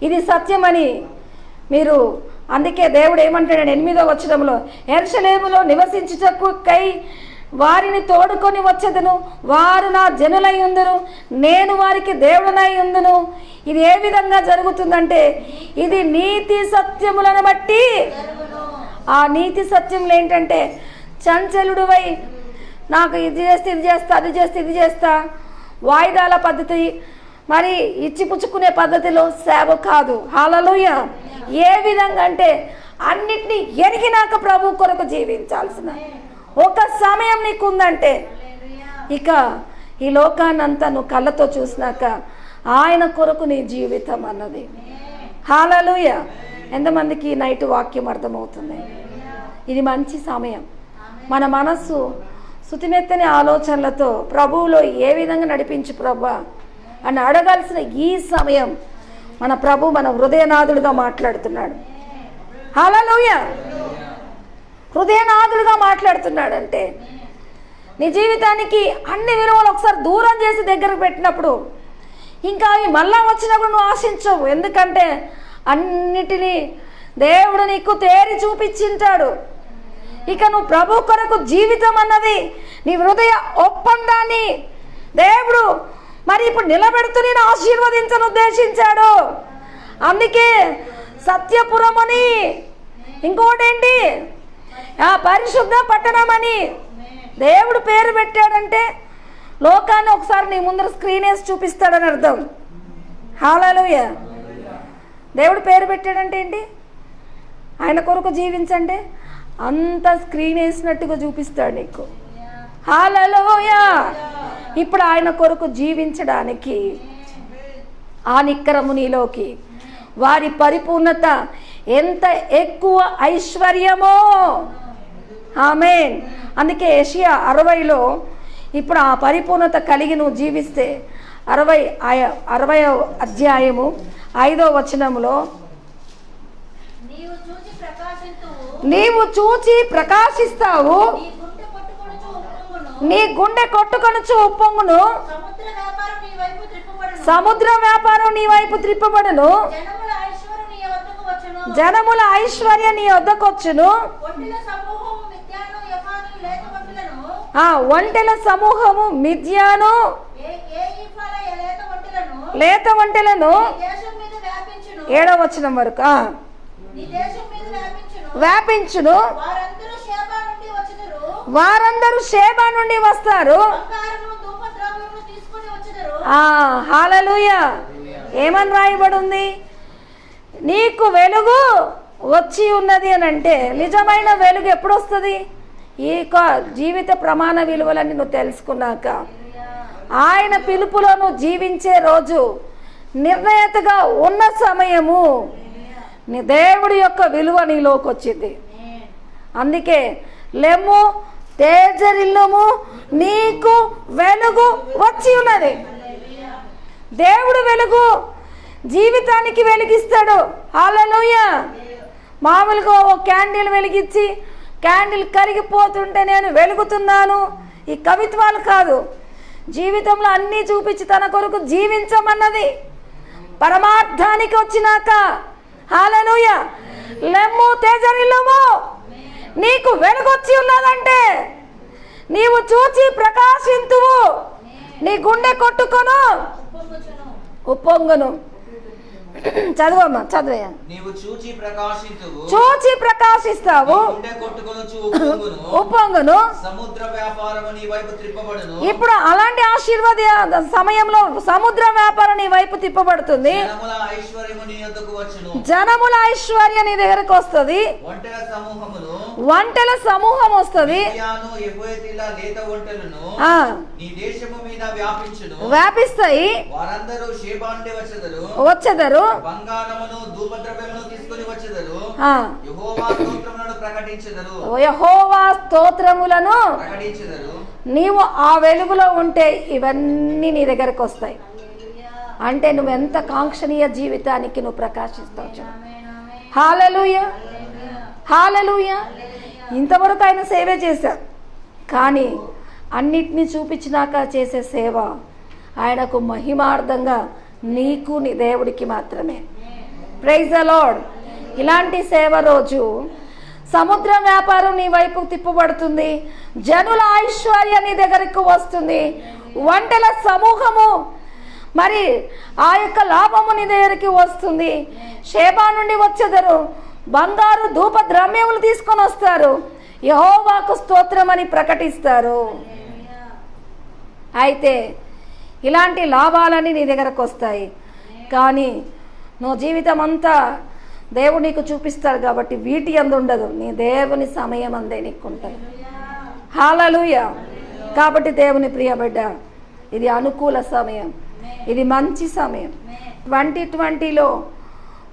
ఇది సత్యమని మీరు, అందుకే దేవుడు ఏమంటాడు 8వ వచనంలో, యెరూషలేములో నివసించుటకై వారిని తోడుకొని వచ్చేదను, వారు నా జనులై ఉందురు, నేను వారికి దేవుడనై ఉందును. ఇది ఏ విధంగా జరుగుతుందంటే ఇది నీతి సత్యములను బట్టి. ఆ నీతి సత్యములు ఏంటంటే చంచలుడువై నాకు ఇది చేస్తే ఇది చేస్తా, అది చేస్తే ఇది చేస్తా, వాయిదాల పద్ధతి, మరి ఇచ్చిపుచ్చుకునే పద్ధతిలో సేవ కాదు. హల్లెలూయా. ఏ విధంగా అంటే అన్నిటినీ ఎరిగినాక ప్రభు కొరకు జీవించాల్సిన ఒక సమయం నీకుందంటే, ఇక ఈ లోకాన్నంతా నువ్వు కళ్ళతో చూసినాక ఆయన కొరకు నీ జీవితం అన్నది. హల్లెలూయా. ఎంతమందికి నైట్ వాక్యం అర్థమవుతుంది? ఇది మంచి సమయం. మన మనస్సు శుతిమెత్తని ఆలోచనలతో ప్రభువులో ఏ విధంగా నడిపించు ప్రభా అని అడగాల్సిన ఈ సమయం మన ప్రభు మన హృదయనాథుడుగా మాట్లాడుతున్నాడు. హల్లెలూయా. హృదయనాథుడుగా మాట్లాడుతున్నాడంటే నీ జీవితానికి అన్ని విలువలు ఒకసారి దూరం చేసి దగ్గరకు పెట్టినప్పుడు ఇంకా అవి మళ్ళా వచ్చినప్పుడు నువ్వు ఆశించవు. ఎందుకంటే అన్నిటినీ దేవుడు నీకు తేరి చూపించింటాడు. ఇక నువ్వు ప్రభు కొరకు జీవితం అన్నది నీ హృదయ ఒప్పందాన్ని దేవుడు మరి ఇప్పుడు నిలబెడుతూ నేను ఆశీర్వదించను ఉద్దేశించాడు. అందుకే సత్యపురం అని, ఇంకోటేంటి ఆ పరిశుద్ధ పట్టణం అని దేవుడు పేరు పెట్టాడంటే లోకాన్ని ఒకసారి నీ ముందర స్క్రీన్ వేసి చూపిస్తాడని అర్థం. హల్లెలూయా. దేవుడు పేరు పెట్టాడంటే ఏంటి? ఆయన కొరకు జీవించండి, అంత స్క్రీన్ వేసినట్టుగా చూపిస్తాడు నీకు. హల్లెలూయా. ఇప్పుడు ఆయన కొరకు జీవించడానికి ఆ నిక్కరము నీలోకి, వారి పరిపూర్ణత ఎంత ఎక్కువ ఐశ్వర్యమో. ఆమేన్. అందుకే యెషయా 60లో ఇప్పుడు ఆ పరిపూర్ణత కలిగి నువ్వు జీవిస్తే 60వ అధ్యాయము 5వ వచనములో, నీవు చూచి ప్రకాశిస్తావు, నీ గుండె కొట్టుకొనుచు ఉప్పొంగును, సముద్ర వ్యాపారం నీ వైపు త్రిప్పబడును, జనముల ఐశ్వర్యం నీ వద్దకొచ్చును, ఒంటెల సమూహము మిద్యాను లేత ఒంటెలను 7వ వచనం వరకు వ్యాపించును, వారందరూ షేబా నుండి వస్తారు. హల్లెలూయా. ఏమని రాయబడి ఉంది? నీకు వెలుగు వచ్చి ఉన్నది అని అంటే, నిజమైన వెలుగు ఎప్పుడు వస్తుంది? ఈ జీవిత ప్రమాణ విలువలని నువ్వు తెలుసుకున్నాక, ఆయన పిలుపులో నువ్వు జీవించే రోజు, నిర్ణయతగా ఉన్న సమయము, నీ దేవుడి యొక్క విలువ నీలోకి వచ్చింది. అందుకే లెమ్ము, తేజరిల్లుము, నీకు వెలుగు వచ్చి ఉన్నది. దేవుడు వెలుగు జీవితానికి వెలిగిస్తాడు. హల్లెలూయా. మామూలుగా ఓ క్యాండిల్ వెలిగించి క్యాండిల్ కరిగిపోతుంటే నేను వెలుగుతున్నాను, ఈ కవిత్వాలు కాదు. జీవితంలో అన్నీ చూపించి తన కొరకు జీవించమన్నది. పరమార్థానికి వచ్చినాక హల్లెలూయా, లెమ్ము తేజరిల్లుము, నీకు వెలుగొచ్చి ఉన్నదంటే నీవు చూచి ప్రకాశింతువు, నీ గుండె కొట్టుకొను ఉప్పొంగును. చదువమ్మా, చదువయ్యా. నీవు చూచి ప్రకాశింతువు, చూచి ప్రకాశిస్తావు, ఉప్పొంగును, సముద్ర వ్యాపారము నీ వైపు త్రిప్పబడును. ఇప్పుడు అలాంటి ఆశీర్వాద సమయంలో సముద్ర వ్యాపారం నీ వైపు తిప్పబడుతుంది. జనముల ఐశ్వర్యము నీ యొద్దకు వచ్చును, జనముల ఐశ్వర్యం నీ దగ్గరకు వస్తుంది. వంటల సమూహం వస్తుంది. లేత ఒంటెలను నీ దేశము మీద వ్యాపించును, వ్యాపిస్తాయి. వారందరూ షేబా నుండి వచ్చెదరు, బంగారమును ధూపద్రవ్యమును తీసుకొని వచ్చెదరు, యెహోవా స్తోత్రములను ప్రకటించెదరు, యెహోవా స్తోత్రములను ప్రకటించెదరు. నీవు ఆ వెలుగులో ఉంటే ఇవన్నీ నీ దగ్గరకు వస్తాయి. అంటే నువ్వెంత కాంక్షణీయ జీవితానికి నువ్వు ప్రకాశిస్తావు. హల్లెలూయా, హల్లెలూయా. ఇంతవరకు ఆయన సేవే చేశారు, కానీ అన్నిటినీ చూపించినాక చేసే సేవ ఆయనకు మహిమార్థంగా నీకు నీ దేవుడికి మాత్రమే. Praise the Lord. ఇలాంటి సేవ రోజు సముద్ర వ్యాపారం నీ వైపు తిప్పబడుతుంది, జనుల ఐశ్వర్యం నీ దగ్గరకు వస్తుంది, వంటల సమూహము మరి ఆ యొక్క లాభము నీ దగ్గరికి వస్తుంది. షేబా నుండి వచ్చేదరు, బంగారు ధూప ద్రవ్యములు తీసుకొని వస్తారు, యెహోవాకు స్తోత్రం అని ప్రకటిస్తారు. అయితే ఇలాంటి లాభాలన్నీ నీ దగ్గరకు వస్తాయి, కానీ నువ్వు జీవితం అంతా దేవుడు నీకు చూపిస్తాడు కాబట్టి వీటి అందు ఉండదు, నీ దేవుని సమయం అందే నీకు ఉంటుంది. హల్లెలూయా. కాబట్టి దేవుని ప్రియబిడ్డ, ఇది అనుకూల సమయం, ఇది మంచి సమయం. 2020లో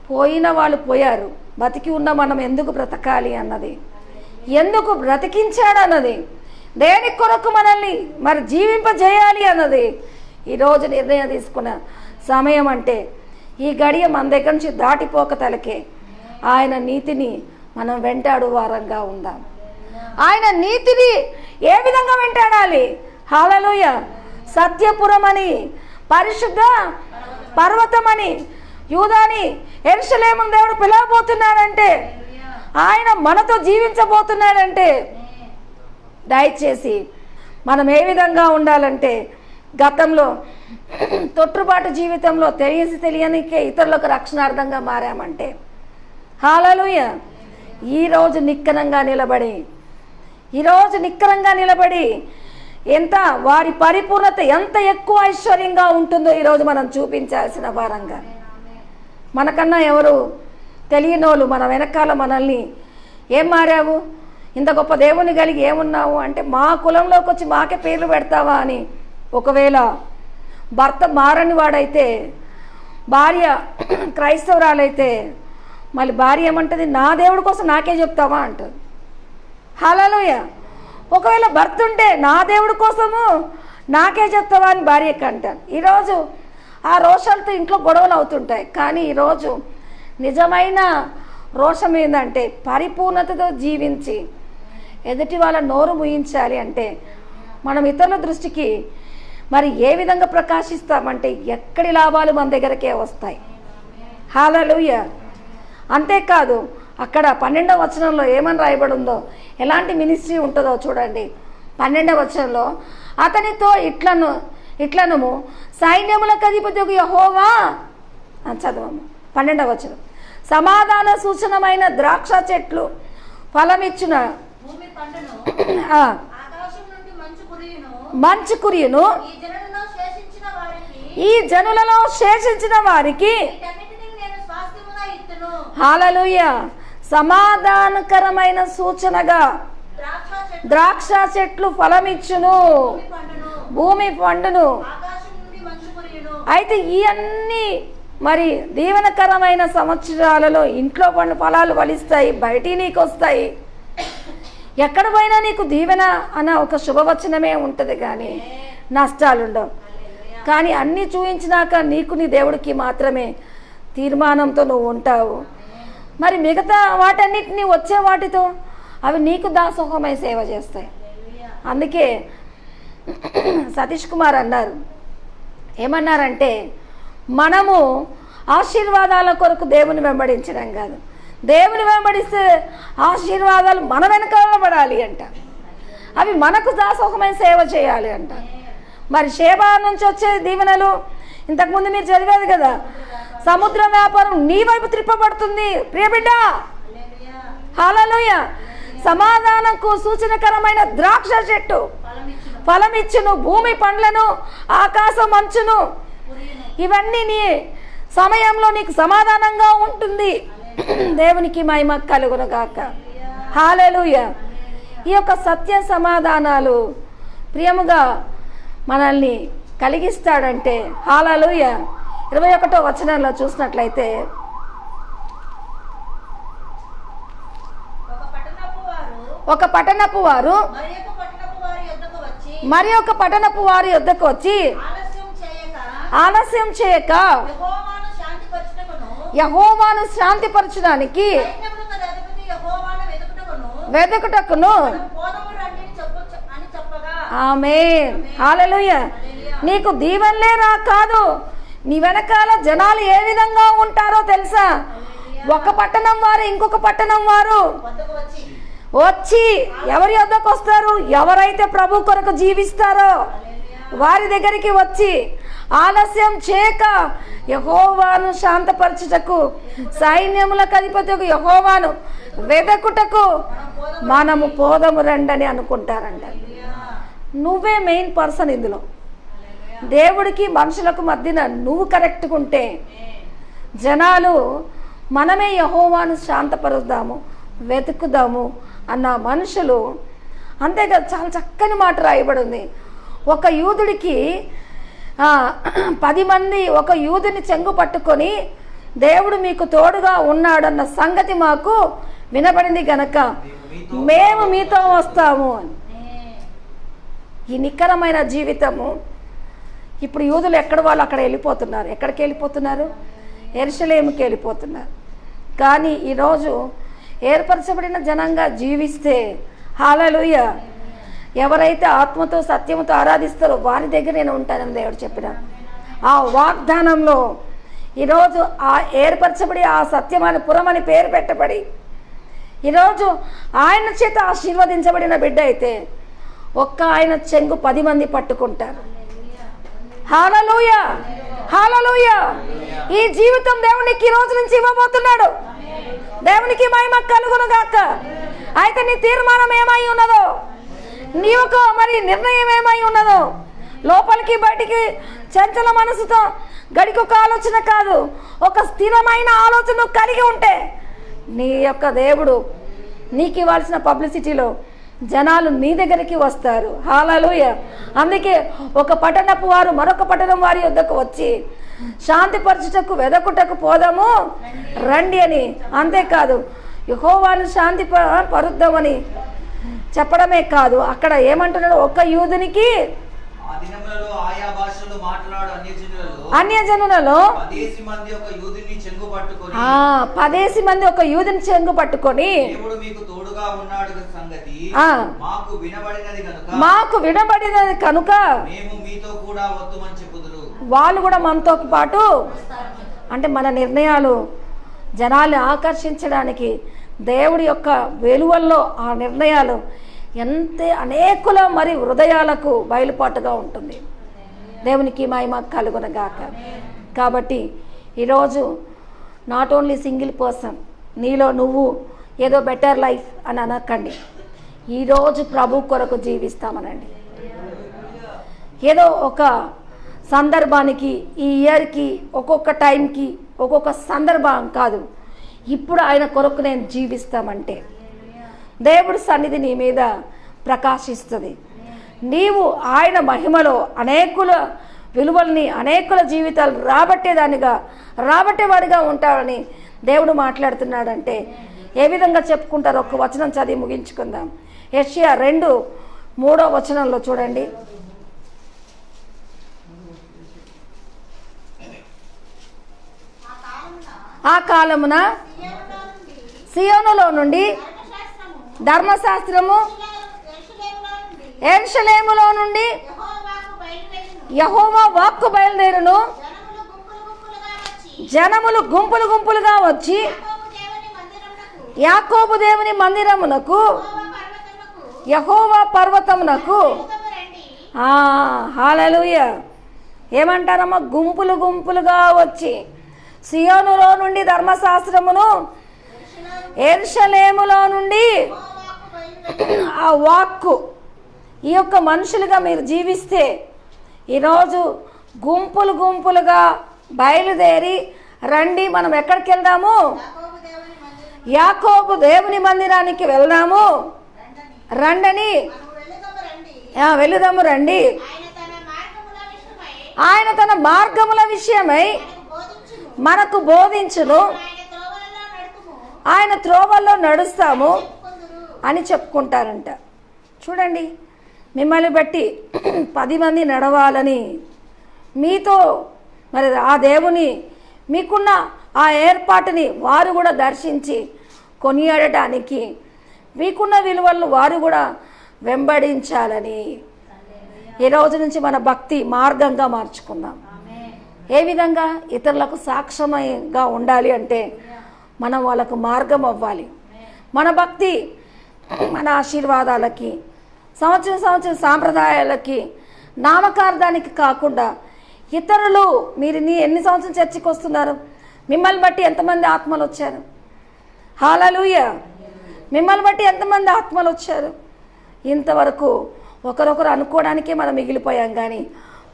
పోయిన వాళ్ళు పోయారు, బతికి ఉన్న మనం ఎందుకు బ్రతకాలి అన్నది, ఎందుకు బ్రతికించాడు అన్నది, దేని కొరకు మనల్ని మరి జీవింపజేయాలి అన్నది ఈరోజు నిర్ణయం తీసుకున్న సమయం. అంటే ఈ గడియ మన దగ్గర నుంచి దాటిపోక తలకే ఆయన నీతిని మనం వెంటాడు వారంగా ఉందాం. ఆయన నీతిని ఏ విధంగా వెంటాడాలి? హల్లెలూయా. సత్యపురం అని, పరిశుద్ధ పర్వతమని, యూదాని యెరూషలేమును దేవుడు పిలవబోతున్నాడంటే, ఆయన మనతో జీవించబోతున్నాడంటే, దయచేసి మనం ఏ విధంగా ఉండాలంటే, గతంలో తొట్టుబాటు జీవితంలో తెలియనికే ఇతరులకు రక్షణార్థంగా మారామంటే, హల్లెలూయా, ఈరోజు నిక్కరంగా నిలబడి ఎంత వారి పరిపూర్ణత ఎంత ఎక్కువ ఐశ్వర్యంగా ఉంటుందో ఈరోజు మనం చూపించాల్సిన వారంగా. మనకన్నా ఎవరు తెలియనోళ్ళు మన వెనకాల మనల్ని ఏం మారావు, ఇంత గొప్ప దేవుని కలిగి ఏమున్నావు అంటే, మా కులంలోకి వచ్చి మాకే పేర్లు పెడతావా అని. ఒకవేళ భర్త మారని వాడైతే, భార్య క్రైస్తవురాలైతే, మళ్ళీ భార్య ఏమంటుంది, నా దేవుడి కోసం నాకే చెప్తావా అంటుంది. హల్లెలూయా. ఒకవేళ భర్త ఉంటే, నా దేవుడి కోసము నాకే చెప్తావా అని భార్యకి అంటాను. ఈరోజు ఆ రోషాలతో ఇంట్లో గొడవలు అవుతుంటాయి. కానీ ఈరోజు నిజమైన రోషం ఏంటంటే పరిపూర్ణతతో జీవించి ఎదుటి వాళ్ళ నోరు ముయించాలి అంటే మనం ఇతరుల దృష్టికి మరి ఏ విధంగా ప్రకాశిస్తామంటే ఎక్కడి లాభాలు మన దగ్గరకే వస్తాయి. హల్లెలూయా. అంతేకాదు అక్కడ 12వ వచనంలో ఏమని రాయబడి ఉందో, ఎలాంటి మినిస్ట్రీ ఉంటుందో చూడండి. 12వ వచనంలో అతనితో ఇట్లనము సైన్యములకు అధిపతి యెహోవా చదవము. 12వ వచనం, సమాధాన సూచనమైన ద్రాక్ష చెట్లు ఫలమిచ్చిన మంచు కురియును, ఈ జనులలో శేషించిన వారికి హల్లెలూయా సమాధానకరమైన సూచనగా ద్రాక్ష చెట్లు ఫలమిచ్చును, భూమి పండును. అయితే ఈ అన్ని మరి దీవెనకరమైన సంవత్సరాలలో ఇంట్లో ఫలాలు ఫలిస్తాయి, బయటికి నీకు వస్తాయి. ఎక్కడ పోయినా నీకు దీవెన అన్న ఒక శుభవచనమే ఉంటుంది, కానీ నష్టాలు ఉండవు. కానీ అన్నీ చూయించినాక నీకు నీ దేవుడికి మాత్రమే తీర్మానంతో నువ్వు ఉంటావు. మరి మిగతా వాటన్నిటినీ వచ్చే వాటితో అవి నీకు దాసోహమై సేవ చేస్తాయి. అందుకే సతీష్ కుమార్ అన్నారు, ఏమన్నారంటే మనము ఆశీర్వాదాల కొరకు దేవుని వెంబడించడం కాదు, దేవుని వెంబడిస్తే ఆశీర్వాదాలు మన వెనకాల పడాలి అంట, అవి మనకు దాసోహమైన సేవ చేయాలి అంట. మరి షేబా నుంచి వచ్చే దీవెనలు ఇంతకుముందు మీరు చదివేది కదా, సముద్ర వ్యాపారం నీ వైపు త్రిప్పబడుతుంది ప్రియబిడ్డ. హల్లెలూయా. సమాధానంకు సూచనకరమైన ద్రాక్ష చెట్టు ఫలమిచ్చును, భూమి పండ్లను, ఆకాశం మంచును. ఇవన్నీ నీ సమయంలో నీకు సమాధానంగా ఉంటుంది. దేవునికి మహిమ కలుగును గాక. హల్లెలూయా. ఈ యొక్క సత్య సమాధానాలు ప్రియముగా మనల్ని కలిగిస్తాడంటే హల్లెలూయా. 21వ వచనంలో చూసినట్లయితే, ఒక పట్టణపు వారు మరి ఒక పట్టణపు వారి యొద్దకు వచ్చి ఆలస్యం చేయక యెహోవాను శాంతిపరచడానికి వెదకుటకును. ఆమేన్. హల్లెలూయా. నీకు దీవెనలే కాదు, నీ వెనకాల జనాలు ఏ విధంగా ఉంటారో తెలుసా? ఒక పట్టణం వారు ఇంకొక పట్టణం వారు వచ్చి ఎవరి వద్దకు వస్తారు? ఎవరైతే ప్రభు కొరకు జీవిస్తారో వారి దగ్గరికి వచ్చి ఆలస్యం చేయక యెహోవాను శాంతపరచుటకు, సైన్యములకు అధిపతి యెహోవాను వెదకుటకు మనము పోదము రండని అనుకుంటారంట. నువ్వే మెయిన్ పర్సన్ ఇందులో. దేవుడికి మనుషులకు మధ్యన నువ్వు కరెక్ట్గా ఉంటే జనాలు మనమే యెహోవాను శాంతపరుద్దాము, వెతుకుదాము అన్న మనుషులు. అంతేకాదు, చాలా చక్కని మాట రాయబడి ఉంది. ఒక యూదుడికి 10 మంది ఒక యూదుని చెంగు పట్టుకొని దేవుడు మీకు తోడుగా ఉన్నాడన్న సంగతి మాకు వినబడింది గనక మేము మీతో వస్తాము అని. ఈ నిక్కరమైన జీవితము ఇప్పుడు యూదులు ఎక్కడ వాళ్ళు అక్కడ వెళ్ళిపోతున్నారు. ఎక్కడికి వెళ్ళిపోతున్నారు? యెరూషలేముకి వెళ్ళిపోతున్నారు. కానీ ఈరోజు ఏర్పరచబడిన జనంగా జీవిస్తే హల్లెలూయా, ఎవరైతే ఆత్మతో సత్యముతో ఆరాధిస్తారో వారి దగ్గర నేను ఉంటానని దేవుడు చెప్పిన ఆ వాగ్దానంలో ఈరోజు ఆ ఏర్పరచబడి ఆ సత్యమైన పురమని పేరు పెట్టబడి ఈరోజు ఆయన చేత ఆశీర్వదించబడిన బిడ్డ అయితే ఒక్క ఆయన చెంగు 10 మంది పట్టుకుంటారు. హల్లెలూయా, హల్లెలూయా. ఈ జీవితం దేవునికి ఈ రోజు నుంచి ఇవ్వబోతున్నాడు. దేవునికి మహిమ కలుగును గాక. అయితే నీ తీర్మానం ఏమై ఉన్నదో, నీ యొక్క మరి నిర్ణయం ఏమై ఉన్నదో, లోపలికి బయటికి చంచల మనసుతో గడికొక ఆలోచన కాదు, ఒక స్థిరమైన ఆలోచన కలిగి ఉంటే నీ యొక్క దేవుడు నీకు ఇవ్వాల్సిన పబ్లిసిటీలో జనాలు నీ దగ్గరికి వస్తారు. హల్లెలూయా. అందుకే ఒక పట్టణపు వారు మరొక పట్టణం వారి యొద్దకు వచ్చి శాంతిపరచుటకు వెదకుటకు పోదాము రండి అని. అంతేకాదు యెహోవాను శాంతి పరుద్దామని చెప్పడమే కాదు, అక్కడ ఏమంటున్నాడు? ఒక యూదునికి ఆ దినములలో ఆయా భాషలు మాట్లాడు అన్యజనులలో 10 మంది ఒక యూదుని చెంగు పట్టుకొని 10 మంది ఒక యూదుని చెంగు పట్టుకొని దేవుడు మీకు తోడుగా ఉన్నాడు సంగతి మాకు వినబడినది కనుక మేము మీతో కూడా వద్దుమని చెప్పుదురు. వాళ్ళు కూడా మనతో పాటు, అంటే మన నిర్ణయాలు జనాల్ని ఆకర్షించడానికి దేవుడి యొక్క వెలువల్లో ఆ నిర్ణయాలు ఎంత అనేకుల మరి హృదయాలకు బయలుపాటుగా ఉంటుంది. దేవునికి మహిమ కలుగునగాక. కాబట్టి ఈరోజు నాట్ ఓన్లీ సింగిల్ పర్సన్, నీలో నువ్వు ఏదో బెటర్ లైఫ్ అని అనకండి. ఈరోజు ప్రభు కొరకు జీవిస్తామనండి. ఏదో ఒక సందర్భానికి, ఈ ఇయర్కి, ఒక్కొక్క టైంకి, ఒక్కొక్క సందర్భం కాదు, ఇప్పుడు ఆయన కొరకు నేను జీవిస్తామంటే దేవుడి సన్నిధి నీ మీద ప్రకాశిస్తుంది. నీవు ఆయన మహిమలో అనేకుల విలువల్ని, అనేకుల జీవితాలు రాబట్టేవాడిగా ఉంటావని దేవుడు మాట్లాడుతున్నాడంటే ఏ విధంగా చెప్పుకుంటారో ఒక వచనం చదివి ముగించుకుందాం. యెషయా 2:3 చూడండి. ఆ కాలమున సియోనులో నుండి ధర్మశాస్త్రము, యెరూషలేములో నుండి యెహోవా వాక్కు బయలుదేరును. జనములు గుంపులు గుంపులుగా వచ్చి యాకోబు దేవుని మందిరమునకు, యెహోవా పర్వతమునకు. హల్లెలూయా. ఏమంటారమ్మా? గుంపులు గుంపులుగా వచ్చి సియోనులో నుండి ధర్మశాస్త్రమును, యెరూషలేములో నుండి ఆ వాక్కు. ఈ యొక్క మనుషులుగా మీరు జీవిస్తే ఈరోజు గుంపులు గుంపులుగా బయలుదేరి రండి, మనం ఎక్కడికి వెళ్దాము? యాకోబు దేవుని మందిరానికి వెళ్దాము రండని, వెళుదాము రండి. ఆయన తన మార్గముల విషయమై మనకు బోధించును, ఆయన త్రోవల్లో నడుస్తాము అని చెప్పుకుంటారంట. చూడండి, మిమ్మల్ని బట్టి 10 మంది నడవాలని మీతో మరి ఆ దేవుని మీకున్న ఆ ఏర్పాటుని వారు కూడా దర్శించి కొనియాడటానికి, మీకున్న విలువలను వారు కూడా వెంబడించాలని ఈ రోజు నుంచి మన భక్తి మార్గంగా మార్చుకుందాం. ఏ విధంగా ఇతరులకు సాక్ష్యంగా ఉండాలి అంటే మనం వాళ్ళకు మార్గం అవ్వాలి. మన భక్తి మన ఆశీర్వాదాలకి, సంవత్సరం సాంప్రదాయాలకి, నామకార్థానికి కాకుండా ఇతరులు, మీరు ఎన్ని సంవత్సరం చర్చికి వస్తున్నారు? మిమ్మల్ని బట్టి ఎంతమంది ఆత్మలు వచ్చారు? హల్లెలూయా. మిమ్మల్ని బట్టి ఎంతమంది ఆత్మలు వచ్చారు? ఇంతవరకు ఒకరొకరు అనుకోవడానికే మనం మిగిలిపోయాం, కానీ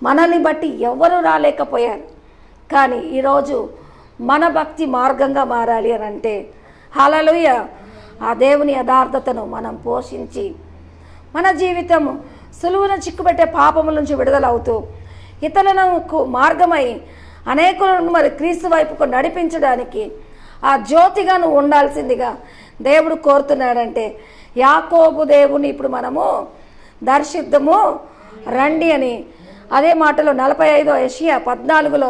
మనల్ని బట్టి ఎవరు రాలేకపోయారు. కానీ ఈరోజు మన భక్తి మార్గంగా మారాలి అని అంటే హల్లెలూయా, ఆ దేవుని యథార్థతను మనం పోషించి మన జీవితం సులువున చిక్కుపెట్టే పాపముల నుంచి విడుదలవుతూ ఇతరులకు మార్గమై అనేకులను మరి క్రీస్తు వైపుకు నడిపించడానికి ఆ జ్యోతిగా నువ్వు ఉండాల్సిందిగా దేవుడు కోరుతున్నాడంటే యాకోబు దేవుని ఇప్పుడు మనము దర్శిద్దాము రండి అని అదే మాటలో 45 యెషయా 14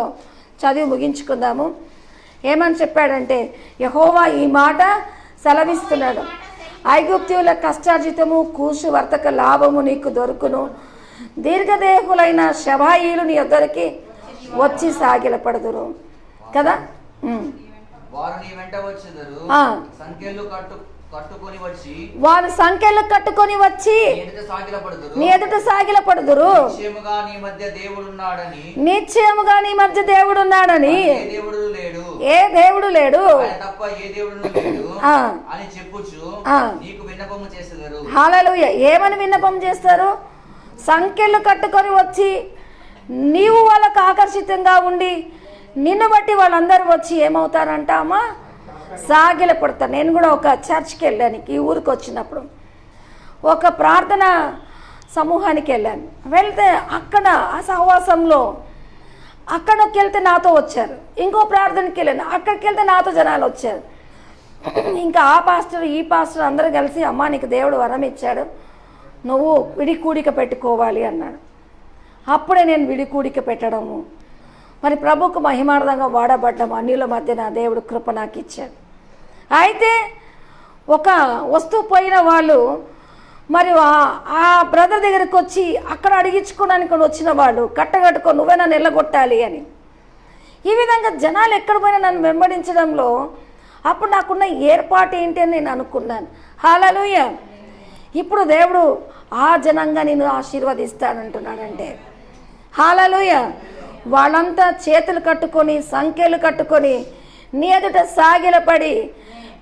చదివి ముగించుకుందాము. ఏమని చెప్పాడంటే యెహోవా ఈ మాట సెలవిస్తున్నాడు, ఐగుప్తీయుల కష్టార్జితము, కూసు వర్తక లాభము నీకు దొరుకును, దీర్ఘదేహులైన శబాయిలు నీ యొద్దరికి వచ్చి సాగిలపడదురు కదా. వారు నీ వెంట వచ్చెదరు, వారు సంఖ్యలు కట్టుకొని వచ్చి నీ ఎదుట సాగిలపడుదురు. నిశ్చయముగా నీ మధ్య దేవుడున్నాడని, ఏ దేవుడు లేడు అని చెప్పుచు నీకు విన్నపము చేసెదరు. హల్లెలూయా. ఏమని విన్నపం చేస్తారు? సంఖ్యలు కట్టుకొని వచ్చి నీవు వాళ్ళకు ఆకర్షితంగా ఉండి నిన్ను బట్టి వాళ్ళందరూ వచ్చి ఏమవుతారంట అమ్మా? సాగిల పడతారు. నేను కూడా ఒక చర్చ్కి వెళ్ళాను, ఈ ఊరికి వచ్చినప్పుడు ఒక ప్రార్థన సమూహానికి వెళ్ళాను. వెళ్తే అక్కడ ఆ సహవాసంలో అక్కడికి వెళ్తే నాతో వచ్చారు, ఇంకో ప్రార్థనకి వెళ్ళాను, అక్కడికి వెళ్తే నాతో జనాలు వచ్చారు. ఇంకా ఆ పాస్టర్ ఈ పాస్టర్ అందరూ కలిసి అమ్మా నీకు దేవుడు వరం ఇచ్చాడు, నువ్వు విడి కూడిక పెట్టుకోవాలి అన్నాడు. అప్పుడే నేను విడికూడిక పెట్టడము, మరి ప్రభుకు మహిమార్థంగా వాడబడ్డం, అన్యుల మధ్యన దేవుడు కృప నాకు ఇచ్చాడు. అయితే ఒక వస్తువు పోయిన వాళ్ళు మరి ఆ బ్రదర్ దగ్గరికి వచ్చి అక్కడ అడిగించుకోవడానికి వచ్చిన వాళ్ళు కట్టగట్టుకో, నువ్వే నన్ను ఎల్లగొట్టాలి అని. ఈ విధంగా జనాలు ఎక్కడ పోయినా నన్ను వెంబడించడంలో అప్పుడు నాకున్న ఏర్పాటు ఏంటి అని నేను అనుకున్నాను. హల్లెలూయా. ఇప్పుడు దేవుడు ఆ జనంగా నేను ఆశీర్వదిస్తానంటున్నాడంటే హల్లెలూయా. వాళ్ళంతా చేతులు కట్టుకొని సంఖ్యలు కట్టుకొని నీ ఎదుట సాగిలపడి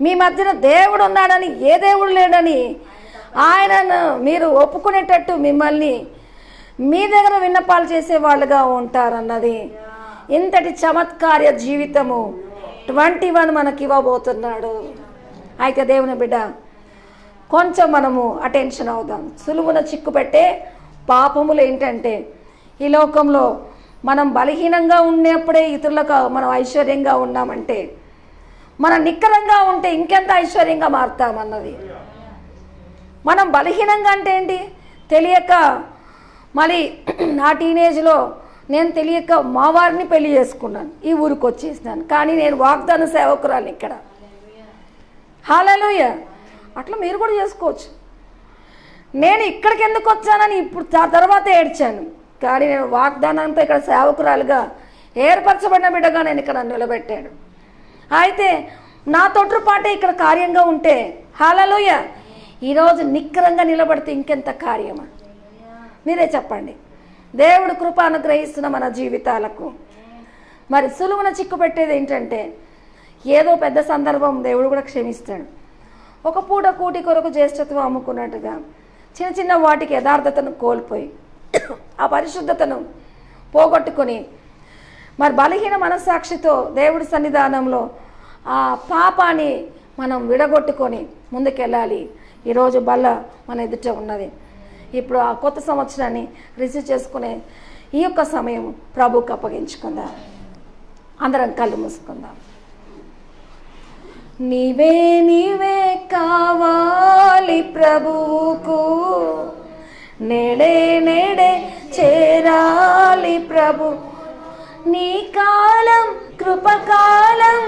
మీ మధ్యన దేవుడు ఉన్నాడని, ఏ దేవుడు లేడని ఆయనను మీరు ఒప్పుకునేటట్టు మిమ్మల్ని మీ దగ్గర విన్నపాలు చేసే వాళ్ళుగా ఉంటారన్నది ఇంతటి చమత్కార్య జీవితము 21 మనకి ఇవ్వబోతున్నాడు. అయితే దేవుని బిడ్డ, కొంచెం మనము అటెన్షన్ అవుదాం. సులువున చిక్కుపెట్టే పాపములు ఏంటంటే, ఈ లోకంలో మనం బలహీనంగా ఉన్నప్పుడే ఇతరులకు మనం ఐశ్వర్యంగా ఉన్నామంటే, మనం నిక్కరంగా ఉంటే ఇంకెంత ఐశ్వర్యంగా మారుతామన్నది. మనం బలహీనంగా అంటే ఏంటి తెలియక, మళ్ళీ నా టీనేజ్లో నేను తెలియక మా వారిని పెళ్లి చేసుకున్నాను, ఈ ఊరికి వచ్చేసినాను, కానీ నేను వాగ్దాన సేవకురాలు ఇక్కడ. హల్లెలూయా. అట్లా మీరు కూడా చేసుకోవచ్చు. నేను ఇక్కడికి ఎందుకు వచ్చానని ఇప్పుడు తర్వాత ఏడ్చాను, కానీ నేను వాగ్దానంతో ఇక్కడ సేవకురాలుగా ఏర్పరచబడిన బిడ్డగా నేను ఇక్కడ నిలబెట్టాడు. అయితే నా తొట్టుపాటే ఇక్కడ కార్యంగా ఉంటే హల్లెలూయా, ఈరోజు నిక్కరంగా నిలబడితే ఇంకెంత కార్యమా మీరే చెప్పండి. దేవుడు కృప అనుగ్రహిస్తున్న మన జీవితాలకు మరి సులువున చిక్కు పెట్టేది ఏంటంటే, ఏదో పెద్ద సందర్భం దేవుడు కూడా క్షమిస్తాడు. ఒక పూట కూటి కొరకు జ్యేష్ఠత్వం అమ్ముకున్నట్టుగా చిన్న చిన్న వాటికి యథార్థతను కోల్పోయి ఆ పరిశుద్ధతను పోగొట్టుకొని మరి బలహీన మనస్సాక్షితో దేవుడి సన్నిధానంలో ఆ పాపాన్ని మనం విడగొట్టుకొని ముందుకెళ్ళాలి. ఈరోజు బల్ల మన ఎదుట ఉన్నది. ఇప్పుడు ఆ కొత్త సంవత్సరాన్ని రిసీవ్ చేసుకునే ఈ యొక్క సమయం ప్రభువుకు అప్పగించుకుందాం. అందరం కళ్ళు మూసుకుందాం. నీవే నీవే కావాలి ప్రభువుకు, నేడే నేడే చేరాలి ప్రభు. నీ కాలం కృపకాలం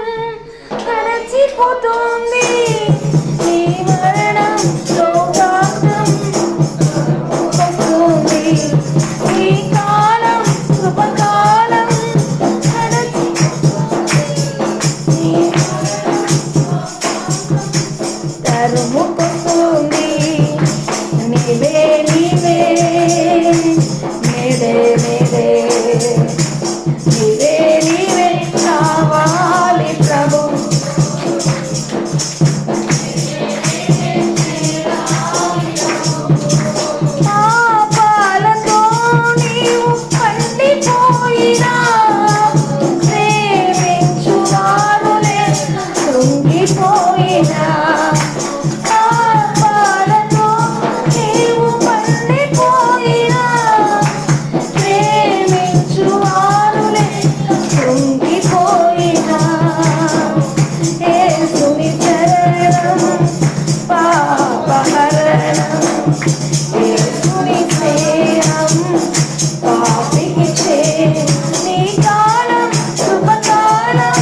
గడిచిపోతుంది, నీ మరణం సౌభాగ్యం వస్తుంది. నీ కాలం కృపకాలం తరుముకొస్తుంది. నీవే నీవే నేడే నేడే, నీవే నీవే కావాలి ప్రభు. పాపాలతో నీవు పండిపోయినా ప్రేమించువారులే కృంగిపోయినా, పాపాలతో నీవు పండిపోయినా ప్రేమించువారులే కృంగిపోయినా, యేసుని చరణం పాపహరణం, యేసుని స్నేహం పాపికి చే. నీ కాలం శుభకాలం